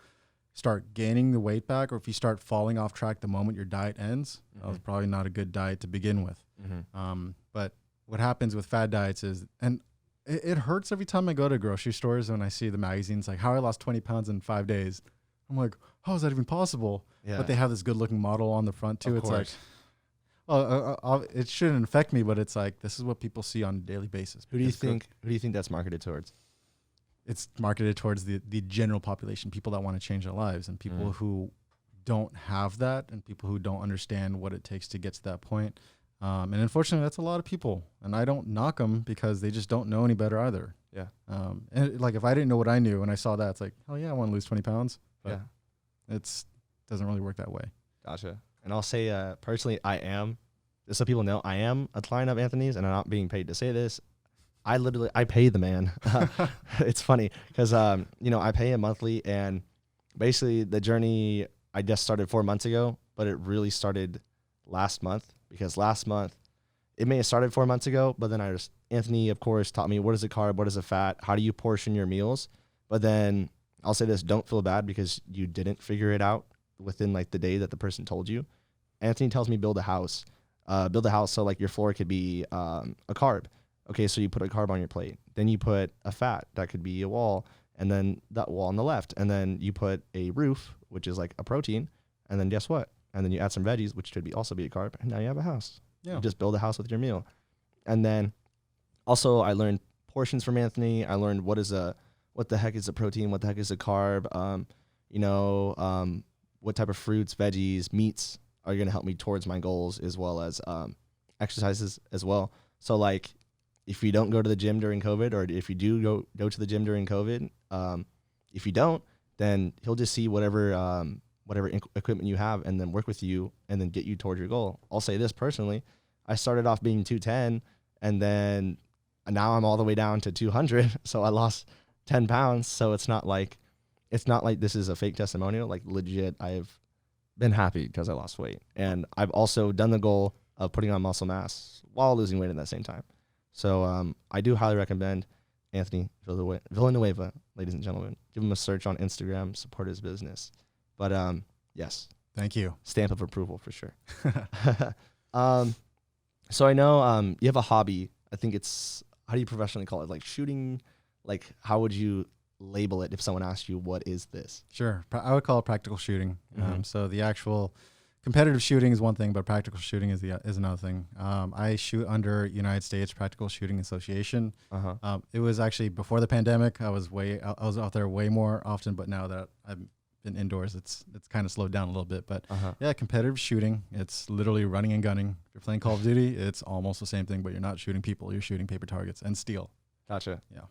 start gaining the weight back, or if you start falling off track the moment your diet ends, that was probably not a good diet to begin with. But what happens with fad diets is, and it hurts every time I go to grocery stores when I see the magazines, like how I lost 20 pounds in 5 days. I'm like, how is that even possible? Yeah. But they have this good looking model on the front too. Of course. Like, well, it shouldn't affect me, but it's like, this is what people see on a daily basis. Who do you think that's marketed towards? It's marketed towards the general population, people that want to change their lives, and people who don't have that, and people who don't understand what it takes to get to that point. And unfortunately, that's a lot of people, and I don't knock them because they just don't know any better either. Yeah. And like, if I didn't know what I knew and I saw that, it's like, hell yeah, I want to lose 20 pounds. But it doesn't really work that way. Gotcha. And I'll say, personally, just so people know, I am a client of Anthony's, and I'm not being paid to say this. I pay the man. It's funny because, I pay him monthly, and basically the journey I just started 4 months ago, but it really started last month, because last month it may have started 4 months ago, but then Anthony, of course, taught me what is a carb, what is a fat, how do you portion your meals. But then I'll say this, don't feel bad because you didn't figure it out within like the day that the person told you. Anthony tells me build a house so like your floor could be a carb. Okay, so you put a carb on your plate. Then you put a fat, that could be a wall, and then that wall on the left. And then you put a roof, which is like a protein. And then guess what? And then you add some veggies, which could also be a carb. And now you have a house. Yeah. You just build a house with your meal. And then also I learned portions from Anthony. I learned what the heck is a protein? What the heck is a carb? What type of fruits, veggies, meats are going to help me towards my goals, as well as exercises as well. So like, if you don't go to the gym during COVID, or if you do go to the gym during COVID, if you don't, then he'll just see whatever equipment you have and then work with you and then get you towards your goal. I'll say this personally, I started off being 210, and then now I'm all the way down to 200. So I lost 10 pounds. So it's not like this is a fake testimonial. Like legit, I've been happy because I lost weight, and I've also done the goal of putting on muscle mass while losing weight at the same time. So I do highly recommend Anthony Villanueva, ladies and gentlemen. Give him a search on Instagram, support his business. But yes. Thank you. Stamp of approval for sure. So I know you have a hobby. I think it's, how do you professionally call it? Like shooting? Like how would you label it if someone asked you, what is this? Sure. I would call it practical shooting. So the actual competitive shooting is one thing, but practical shooting is another thing. I shoot under United States Practical Shooting Association. It was actually before the pandemic. I was out there way more often, but now that I've been indoors, it's kind of slowed down a little bit. But yeah, competitive shooting, it's literally running and gunning. If you're playing Call of Duty, it's almost the same thing, but you're not shooting people, you're shooting paper targets and steel. Gotcha. Yeah.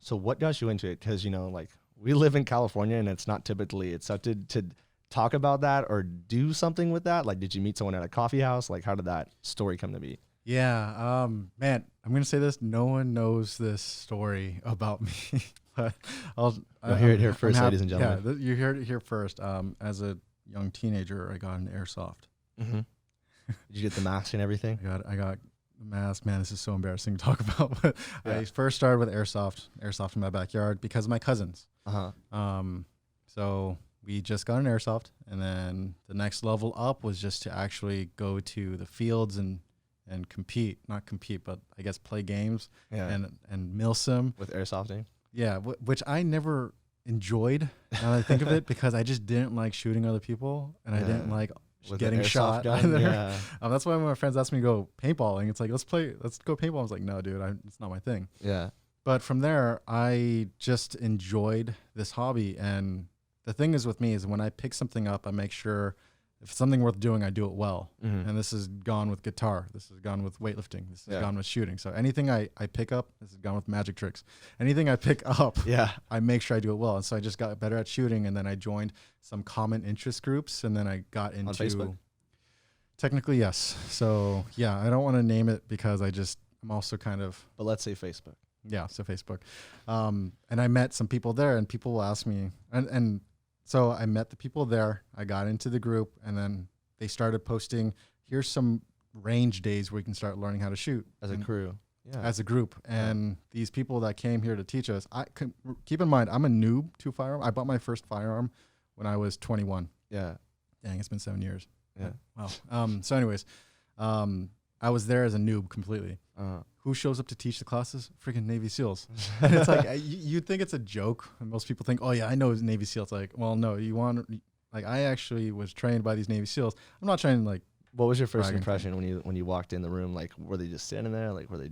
So what got you into it? Because like we live in California, and it's not typically accepted to talk about that or do something with that. Like, did you meet someone at a coffee house? Like, how did that story come to be? Yeah. Man, I'm going to say this. No one knows this story about me, but I'll hear it here first, ladies and gentlemen. Yeah, you heard it here first. As a young teenager, I got an airsoft. Did you get the mask and everything? I got the mask. Man, this is so embarrassing to talk about. But yeah. I first started with airsoft in my backyard because of my cousins. So we just got an airsoft, and then the next level up was just to actually go to the fields and and not compete, but I guess play games Yeah. and mill sim. With airsofting. Yeah, which I never enjoyed now that I think of it, because I just didn't like shooting other people, and I didn't like With getting an airsoft shot gun, either. yeah. That's why when my friends asked me to go paintballing, it's like, let's go paintball. I was like, no, dude, it's not my thing. Yeah. But from there, I just enjoyed this hobby. And the thing is with me is when I pick something up, I make sure if it's something worth doing, I do it well. Mm-hmm. And this has gone with guitar. This has gone with weightlifting. This has Yeah. gone with shooting. So anything I pick up, this has gone with magic tricks. Anything I pick up, Yeah. I make sure I do it well. And so I just got better at shooting. And then I joined some common interest groups. And then I got into... On Facebook? Technically, yes. So yeah, I don't want to name it because I'm also kind of... But let's say Facebook. Yeah, so Facebook. And I met some people there, and people will ask me, and so I met the people there. I got into the group, and then they started posting, here's some range days where you can start learning how to shoot. As a crew. Yeah. As a group. And these people that came here to teach us, keep in mind, I'm a noob to firearm. I bought my first firearm when I was 21. Yeah. Dang, it's been 7 years. Yeah. Wow. So anyways, I was there as a noob completely. Uh-huh. Who shows up to teach the classes? Freaking Navy SEALs. And it's like, you'd think it's a joke. And most people think, oh yeah, I know Navy SEAL. It's like, well, no, I actually was trained by these Navy SEALs. I'm not trying to What was your first bragging. impression when you walked in the room? Like, were they just standing there? Like, were they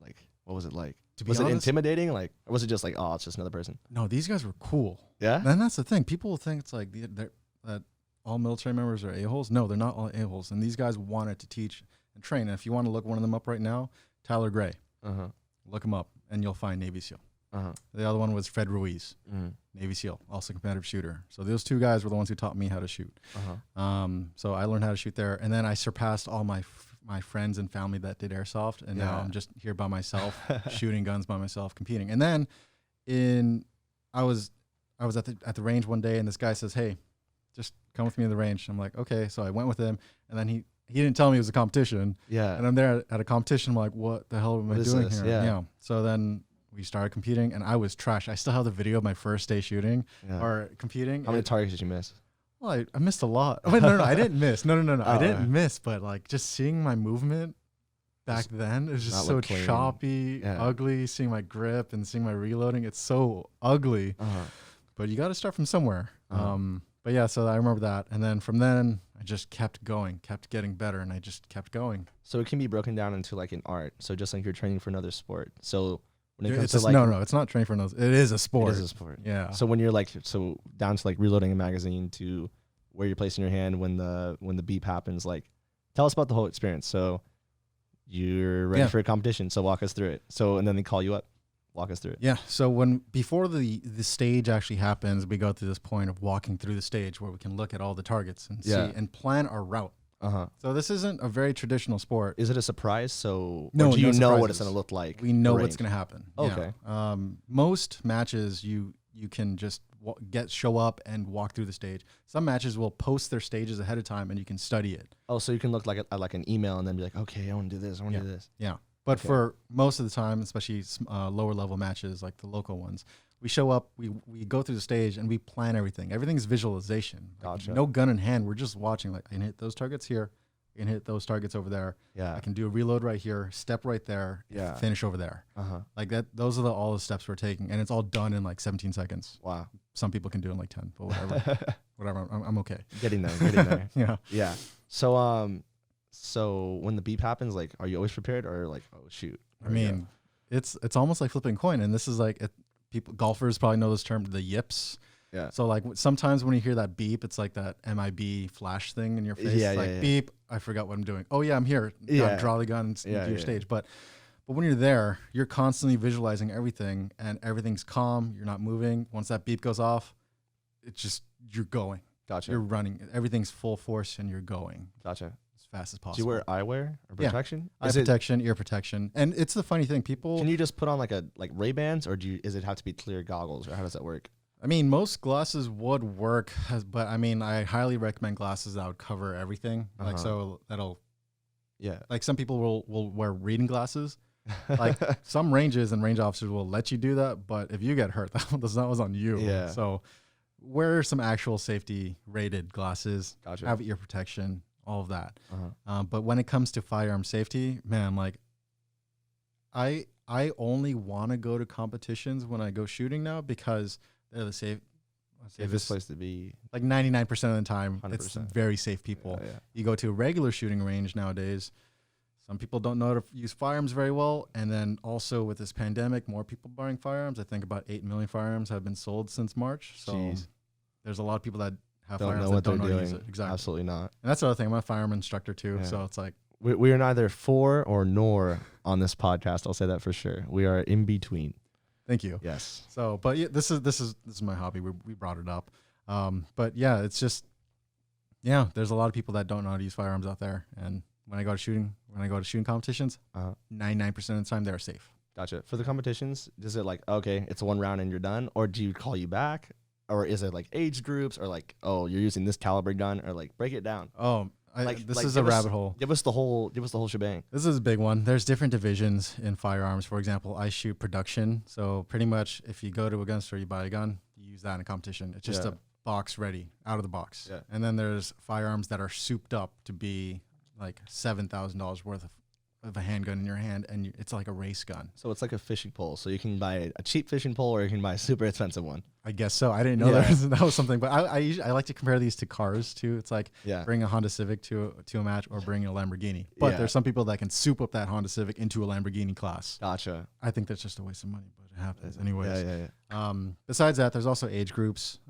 like, what was it like? To be Was it honest- intimidating? Like, or was it just like, oh, it's just another person? No, these guys were cool. Yeah. And that's the thing. People will think it's like that all military members are a-holes. No, they're not all a-holes. And these guys wanted to teach and train. And if you want to look one of them up right now, Tyler Gray, Uh-huh. look him up and you'll find Navy SEAL. Uh-huh. The other one was Fred Ruiz, Navy SEAL, also competitive shooter. So those two guys were the ones who taught me how to shoot. Uh-huh. So I learned how to shoot there. And then I surpassed all my friends and family that did airsoft. And now Yeah. I'm just here by myself, shooting guns by myself, competing. And then I was at the range one day, and this guy says, hey, just come with me to the range. I'm like, okay. So I went with him, and then he didn't tell me it was a competition. Yeah. And I'm there at a competition. I'm like, what the hell am I What is doing this? here? Yeah. So then we started competing, and I was trash. I still have the video of my first day shooting Yeah. or competing. How many targets did you miss? Well, I missed a lot. Oh, wait, no, I didn't miss. No. I didn't right. miss, but like just seeing my movement back then, it was just not so look clean. choppy, Yeah. ugly. Seeing my grip and seeing my reloading, it's so ugly. Uh-huh. But you got to start from somewhere. Uh-huh. But yeah, so I remember that. And then from then, I just kept going, kept getting better, and I just kept going. So it can be broken down into like an art. So just like you're training for another sport. So when it comes It's to just, like no, it's not training for those. It is a sport. it is a sport. Yeah. So when you're like down to like reloading a magazine to where you're placing your hand when the beep happens, like tell us about the whole experience. So you're ready Yeah. for a competition. So walk us through it. So and then they call you up. Walk us through it. Yeah. So before the stage actually happens, we go through this point of walking through the stage where we can look at all the targets and see and plan our route. Uh-huh. So this isn't a very traditional sport. Is it a surprise? So No, or do you no know what surprises. it's going to look like? We know the what's range? going to happen. Okay. Yeah. Most matches you can just show up and walk through the stage. Some matches will post their stages ahead of time and you can study it. Oh, so you can look like like an email and then be like, okay, I want to do this. I want to do this. Yeah. But Okay. for most of the time, especially lower level matches like the local ones, we show up, we go through the stage and we plan everything. Everything's visualization. Like, Gotcha. no gun in hand. We're just watching. Like I can hit those targets here. I can hit those targets over there. Yeah. I can do a reload right here, step right there, Yeah. finish over there. Uh-huh. Like that. Those are all the steps we're taking, and it's all done in like 17 seconds. Wow. Some people can do it in like 10, but whatever. Whatever. I'm okay. Getting there. Yeah. Yeah. So when the beep happens, like, are you always prepared or like, oh shoot? I mean, it's almost like flipping a coin, and this is like people golfers probably know this term, the yips. Yeah. So like sometimes when you hear that beep, it's like that MIB flash thing in your face. Yeah, It's like yeah. beep. I forgot what I'm doing. Oh yeah, I'm here. Yeah. Draw the gun and do Yeah, your yeah. stage. But when you're there, you're constantly visualizing everything, and everything's calm. You're not moving. Once that beep goes off, it's just you're going. Gotcha. You're running. Everything's full force, and you're going Gotcha. as fast as possible. Do you wear eyewear or Yeah. protection? eye protection, ear protection, and it's the funny thing. People. Can you just put on like Ray-Bans or is it have to be clear goggles or how does that work? I mean, most glasses would work, but I mean, I highly recommend glasses that would cover everything. Like, so that'll, Yeah. like some people will wear reading glasses. Like some ranges and range officers will let you do that, but if you get hurt, that was on you. Yeah. So wear some actual safety rated glasses. Gotcha. Have ear protection. all of that. But when it comes to firearm safety, man, like I only want to go to competitions when I go shooting now because they're the Safest place to be. Like 99% of the time, 100%. it's very safe people. Yeah. You go to a regular shooting range nowadays, some people don't know how to use firearms very well. And then also with this pandemic, more people buying firearms. I think about 8 million firearms have been sold since March. So Jeez. there's a lot of people that have Don't firearms know what that don't they're know how to doing. use it. Exactly. Absolutely not. And that's the other thing. I'm a firearm instructor too. Yeah. So it's like, We are neither for or nor on this podcast. I'll say that for sure. We are in between. thank you. Yes. So, but yeah, this is my hobby. We brought it up. But yeah, it's just, yeah, there's a lot of people that don't know how to use firearms out there. And when I go to shooting competitions, 99% of the time they're safe. Gotcha. For the competitions, is it like, okay, it's one round and you're done? Or do you call you back? Or is it like age groups or like, oh, you're using this caliber gun, or like break it down? Oh, this is a rabbit hole. Give us the whole shebang. This is a big one. There's different divisions in firearms. For example, I shoot production. So pretty much if you go to a gun store, you buy a gun, you use that in a competition. It's just a box ready, out of the box. Yeah. And then there's firearms that are souped up to be like $7,000 worth of a handgun in your hand, and it's like a race gun. So it's like a fishing pole. So you can buy a cheap fishing pole, or you can buy a super expensive one. I guess so. I didn't know that was something, but I usually like to compare these to cars too. It's like bring a Honda Civic to a match, or bring a Lamborghini. But there's some people that can soup up that Honda Civic into a Lamborghini class. Gotcha. I think that's just a waste of money, but it happens anyways. Yeah. Besides that, there's also age groups.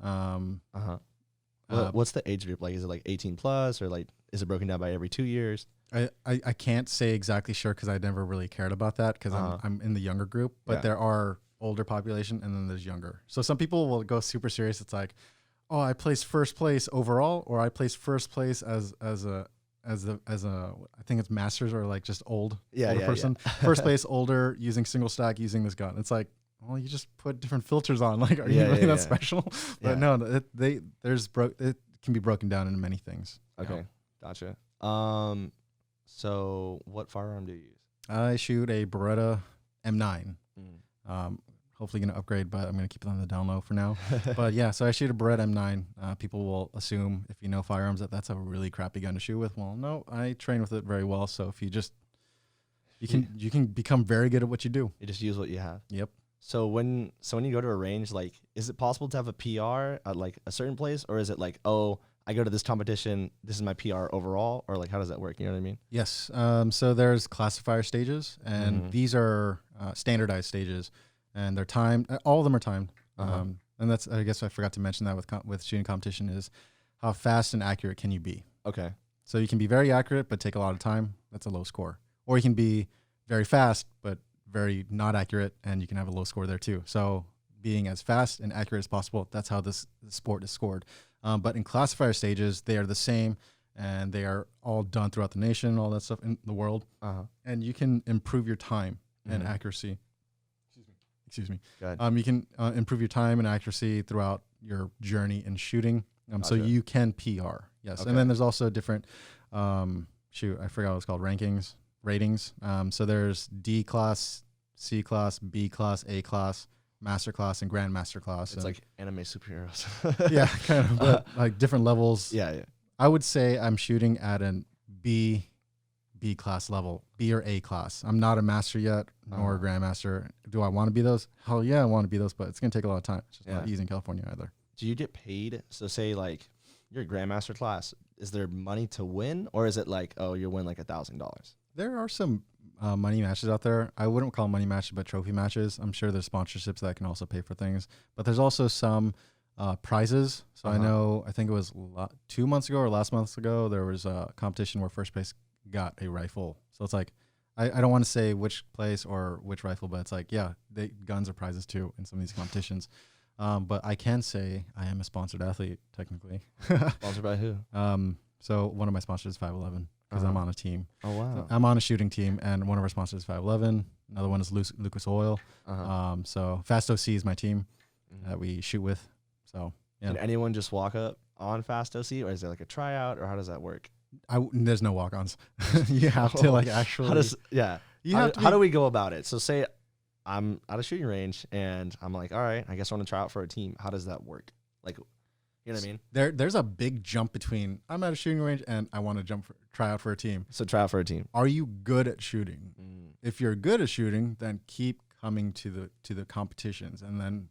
What's the age group? Like, is it like 18 plus, or like, is it broken down by every 2 years? I can't say exactly sure because I never really cared about that because I'm in the younger group, but there are older population and then there's younger. So some people will go super serious. It's like, oh, I placed first place overall, or I placed first place as a I think it's masters, or like just older person. First place older, using single stack, using this gun. It's like, well, you just put different filters on. Like, are you really that special? But no, it can be broken down into many things. Okay, gotcha. So what firearm do you use? I shoot a Beretta M9. Hopefully going to upgrade, but I'm going to keep it on the down low for now. But yeah, so I shoot a Beretta M9. People will assume, if you know firearms, that that's a really crappy gun to shoot with. Well, no, I train with it very well. So if you can become very good at what you do. You just use what you have. Yep. So when you go to a range, like, is it possible to have a PR at like a certain place, or is it like, oh, I go to this competition, this is my PR overall, or like, how does that work? You know what I mean? Yes. So there's classifier stages, and these are standardized stages, and they're timed. All of them are timed. And that's, I guess I forgot to mention that with shooting competition, is how fast and accurate can you be? Okay. So you can be very accurate, but take a lot of time. That's a low score. Or you can be very fast, but very not accurate, and you can have a low score there too. So being as fast and accurate as possible, that's how this sport is scored. But in classifier stages, they are the same, and they are all done throughout the nation, all that stuff in the world. And you can improve your time and accuracy. Excuse me. You can improve your time and accuracy throughout your journey in shooting. So you can PR. Yes. Okay. And then there's also different, I forgot what it's called, ratings. So there's D class, C class, B class, A class, master class, and grandmaster class. It's like anime superheroes. Yeah, kind of, but like different levels. Yeah. I would say I'm shooting at an B class level, B or A class. I'm not a master yet, nor a grandmaster. Do I want to be those? Hell yeah, I want to be those, but it's gonna take a lot of time. It's just not easy in California either. Do you get paid? So say like you're a grandmaster class, is there money to win, or is it like, oh, you win like $1,000? There are some money matches out there. I wouldn't call them money matches, but trophy matches. I'm sure there's sponsorships that can also pay for things, but there's also some prizes. So I think it was 2 months ago or last month ago, there was a competition where first place got a rifle. So it's like, I don't want to say which place or which rifle, but it's like, yeah, guns are prizes too in some of these competitions. But I can say I am a sponsored athlete, technically. Sponsored by who? So one of my sponsors is 511. Because I'm on a team. Oh, wow. So I'm on a shooting team, and one of our sponsors is 511. Another one is Lucas Oil. So Fast OC is my team that we shoot with. So yeah. Can anyone just walk up on Fast OC, or is there like a tryout, or how does that work? There's no walk-ons. You have to like actually. How do we go about it? So say I'm at a shooting range, and I'm like, all right, I guess I want to try out for a team. How does that work? Like, You know what I mean? There's a big jump between I'm at a shooting range and I want to try out for a team. So try out for a team. Are you good at shooting? If you're good at shooting, then keep coming to the competitions, and then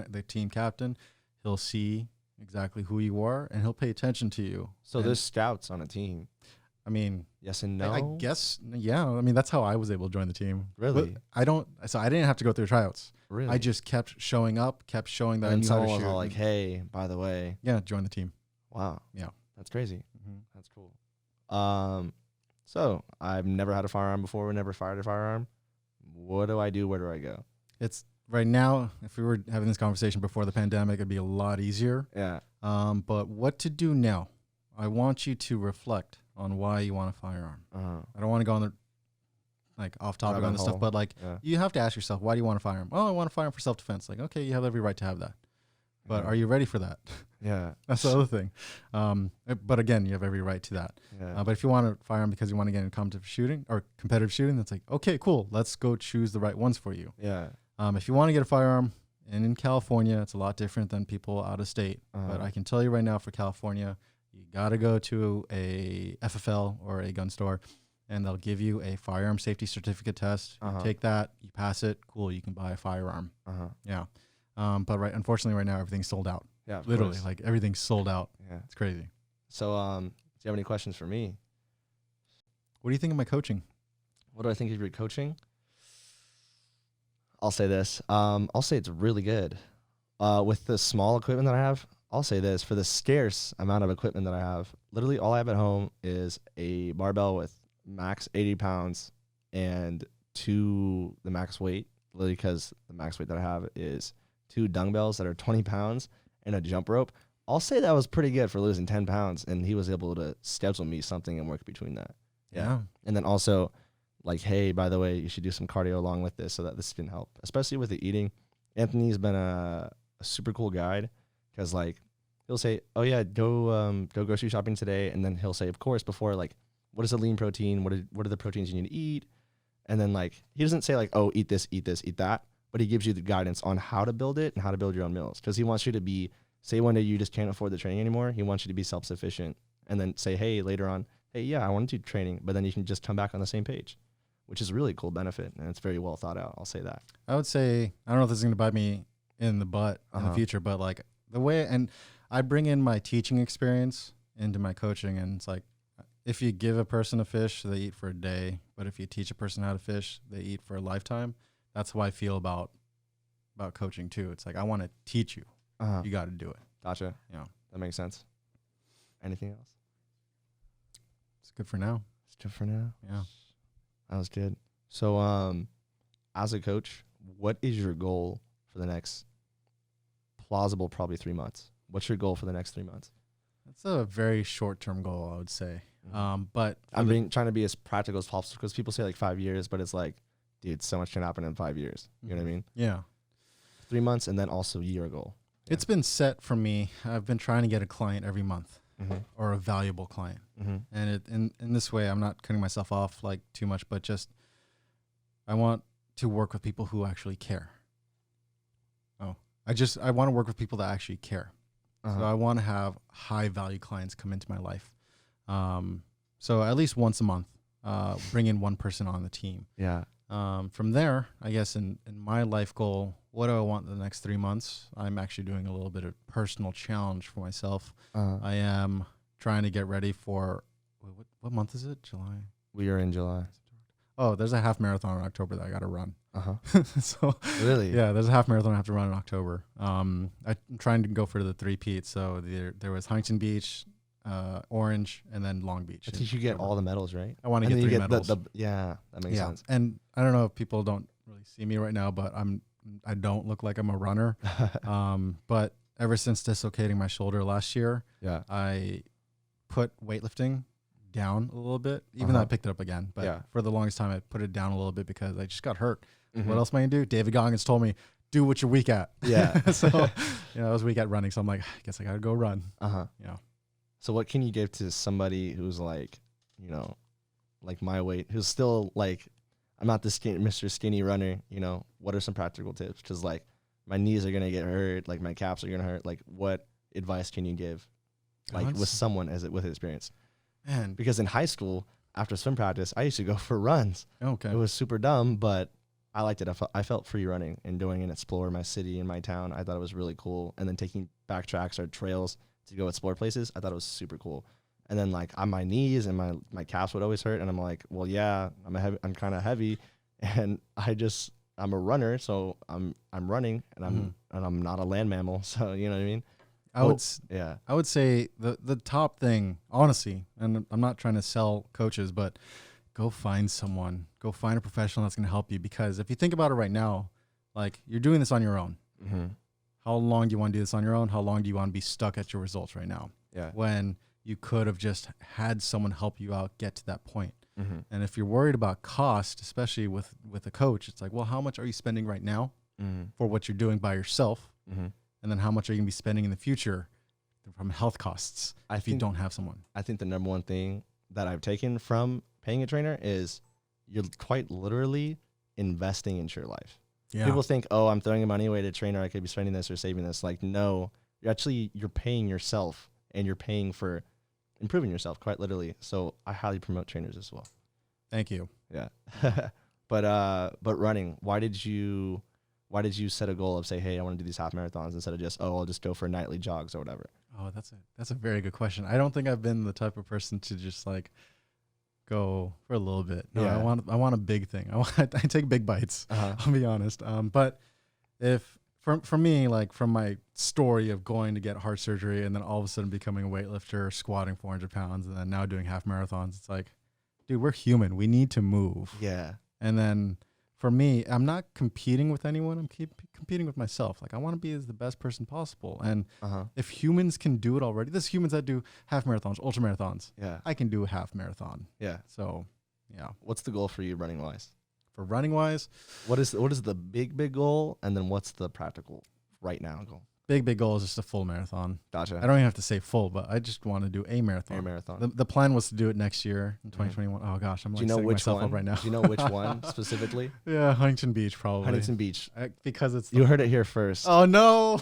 the team captain, he'll see exactly who you are and he'll pay attention to you. So there's scouts on a team. I mean, yes and no. I guess, yeah. I mean, that's how I was able to join the team. Really? So I didn't have to go through tryouts. Really? I just kept showing up, kept showing that and I knew how to someone was shoot. all like, "Hey, by the way, yeah, join the team." Wow, yeah, that's crazy. Mm-hmm. That's cool. So I've never had a firearm before. Never fired a firearm. What do I do? Where do I go? It's right now. If we were having this conversation before the pandemic, it'd be a lot easier. Yeah. But what to do now? I want you to reflect on why you want a firearm. I don't want to go on the off topic on this stuff, but you have to ask yourself, why do you want a firearm? Well, I want a firearm for self-defense. Like, okay, you have every right to have that, but are you ready for that? Yeah, that's the other thing. But again, you have every right to that. Yeah. But if you want a firearm because you want to get into competitive shooting, that's like, okay, cool. Let's go choose the right ones for you. Yeah. If you want to get a firearm, and in California, it's a lot different than people out of state. But I can tell you right now, for California, you got to go to a FFL or a gun store, and they'll give you a firearm safety certificate test. You take that, you pass it, cool, you can buy a firearm. Yeah. But unfortunately, right now, everything's sold out. Yeah, literally, like everything's sold out. Yeah, it's crazy. So, do you have any questions for me? What do you think of my coaching? What do I think of your coaching? I'll say this. I'll say it's really good. With the small equipment that I have, I'll say this. For the scarce amount of equipment that I have, literally all I have at home is a barbell with max 80 pounds and the max weight, literally because the max weight that I have is 2 dumbbells that are 20 pounds and a jump rope. I'll say that was pretty good for losing 10 pounds, and he was able to schedule me something and work between that. Yeah. And then also, like, hey, by the way, you should do some cardio along with this so that this can help, especially with the eating. Anthony's been a super cool guide because, like, he'll say, oh, yeah, go grocery shopping today. And then he'll say, of course, before, like, what is a lean protein? What are the proteins you need to eat? And then, like, he doesn't say, like, oh, eat this, eat that. But he gives you the guidance on how to build it and how to build your own meals, because he wants you to be, say one day you just can't afford the training anymore. He wants you to be self-sufficient and then say, hey, later on, hey, yeah, I want to do training, but then you can just come back on the same page, which is a really cool benefit, and it's very well thought out. I'll say that. I would say, I don't know if this is going to bite me in the butt in the future, but like the way, and I bring in my teaching experience into my coaching, and it's like, if you give a person a fish, they eat for a day, but if you teach a person how to fish, they eat for a lifetime. That's how I feel about coaching too. It's like, I want to teach you. You got to do it. Gotcha. Yeah. That makes sense. Anything else? It's good for now. It's good for now. Yeah. That was good. So, as a coach, what is your goal for the next plausible, probably 3 months? What's your goal for the next 3 months? That's a very short-term goal, I would say. But I'm trying to be as practical as possible, because people say like 5 years, but it's like, dude, so much can happen in 5 years. You know what I mean? Yeah. 3 months, and then also year goal. Yeah. It's been set for me. I've been trying to get a client every month, or a valuable client. And in this way, I'm not cutting myself off like too much, but just I want to work with people who actually care. I want to work with people that actually care. So I want to have high value clients come into my life. So at least once a month, bring in one person on the team. Yeah. From there, I guess in my life goal, what do I want in the next 3 months? I'm actually doing a little bit of personal challenge for myself. I am trying to get ready for, what month is it? July? We are in July. Oh, there's a half marathon in October that I got to run. So really? Yeah, there's a half marathon I have to run in October. I'm trying to go for the 3-peat. So there was Huntington Beach, Orange, and then Long Beach. I think you get all the medals, right? I want to get 3 medals. Yeah, that makes sense. And I don't know if people don't really see me right now, but I don't look like I'm a runner. But ever since dislocating my shoulder last year, I put weightlifting down a little bit, even though I picked it up again. But for the longest time, I put it down a little bit because I just got hurt. What else am I gonna do? David Goggins told me, do what you're weak at. Yeah. So, I was weak at running. So I'm like, I guess I got to go run. So what can you give to somebody who's like, like my weight, who's still like, I'm not this Mr. Skinny runner, what are some practical tips? Because like my knees are going to get hurt, like my calves are going to hurt. Like what advice can you give, like That's- with someone with experience? Man, Because in high school, after swim practice, I used to go for runs. okay. It was super dumb, but I liked it. I felt free running and doing and explore my city and my town. I thought it was really cool. And then taking backtracks or trails to go explore places, I thought it was super cool. And then like on my knees and my calves would always hurt, and I'm like, well, yeah, I'm kind of heavy, and I'm a runner, so I'm running, and I'm not a land mammal, so you know what I mean. I would say the top thing, honestly, and I'm not trying to sell coaches, but go find someone, go find a professional that's going to help you. Because if you think about it right now, like you're doing this on your own. Mm-hmm. How long do you want to do this on your own? How long do you want to be stuck at your results right now? Yeah. When you could have just had someone help you out, get to that point. Mm-hmm. And if you're worried about cost, especially with a coach, it's like, well, how much are you spending right now for what you're doing by yourself? Mm-hmm. And then how much are you going to be spending in the future from health costs if you don't have someone? I think the number one thing that I've taken from paying a trainer is you're quite literally investing into your life. Yeah. People think, oh, I'm throwing money away to a trainer, I could be spending this or saving this. Like, no, you're paying yourself, and you're paying for improving yourself quite literally. So I highly promote trainers as well. Thank you. Yeah. But running, why did you set a goal of say, hey, I want to do these half marathons instead of just, oh, I'll just go for nightly jogs or whatever? Oh, that's a very good question. I don't think I've been the type of person to just like go for a little bit. No, Yeah. I want a big thing. I take big bites. I'll be honest. But if for me, like from my story of going to get heart surgery and then all of a sudden becoming a weightlifter, squatting 400 pounds, and then now doing half marathons, it's like, dude, we're human. We need to move. Yeah. And then for me, I'm not competing with anyone. I'm competing with myself. Like I want to be as the best person possible. And if humans can do it already, there's humans that do half marathons, ultra marathons. Yeah. I can do a half marathon. Yeah. So, yeah. What's the goal for you running wise? For running wise, What is the big goal, and then what's the practical right now goal? big goal is just a full marathon. Gotcha. I don't even have to say full, but I just want to do a marathon. A marathon. The plan was to do it next year in 2021. Oh gosh, I'm like setting myself up right now. Do you know which one specifically? Yeah, Huntington Beach probably. Huntington Beach. Because it's You heard it here first. Oh no,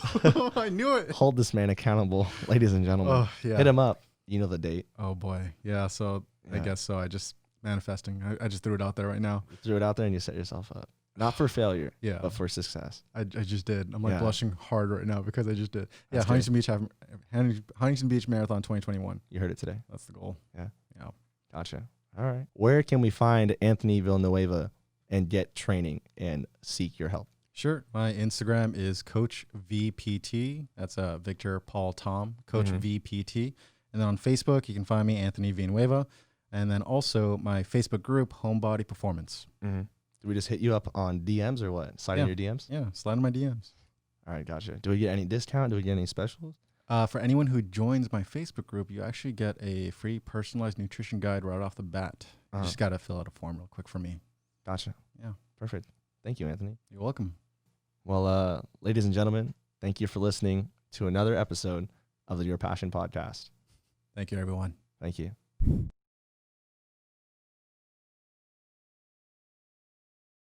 I knew it. Hold this man accountable, ladies and gentlemen. Oh yeah. Hit him up. You know the date. Oh boy, yeah. So I Yeah. guess so. I just manifesting. I just threw it out there right now. You threw it out there and you set yourself up. Not for failure, Yeah, but for success. I just did. I'm like Yeah. blushing hard right now because I just did. Yeah, That's Huntington Beach Marathon 2021. You heard it today. That's the goal. Yeah. Gotcha. All right. Where can we find Anthony Villanueva and get training and seek your help? Sure. My Instagram is Coach VPT. That's Victor Paul Tom, Coach VPT. And then on Facebook, you can find me, Anthony Villanueva. And then also my Facebook group, Homebody Performance. Mm-hmm. Do we just hit you up on DMs or what? Slide in your DMs? Yeah, slide in my DMs. All right, gotcha. Do we get any discount? Do we get any specials? For anyone who joins my Facebook group, you actually get a free personalized nutrition guide right off the bat. You just got to fill out a form real quick for me. Gotcha. Yeah. Perfect. Thank you, Anthony. You're welcome. Well, ladies and gentlemen, thank you for listening to another episode of the Your Passion podcast. Thank you, everyone. Thank you.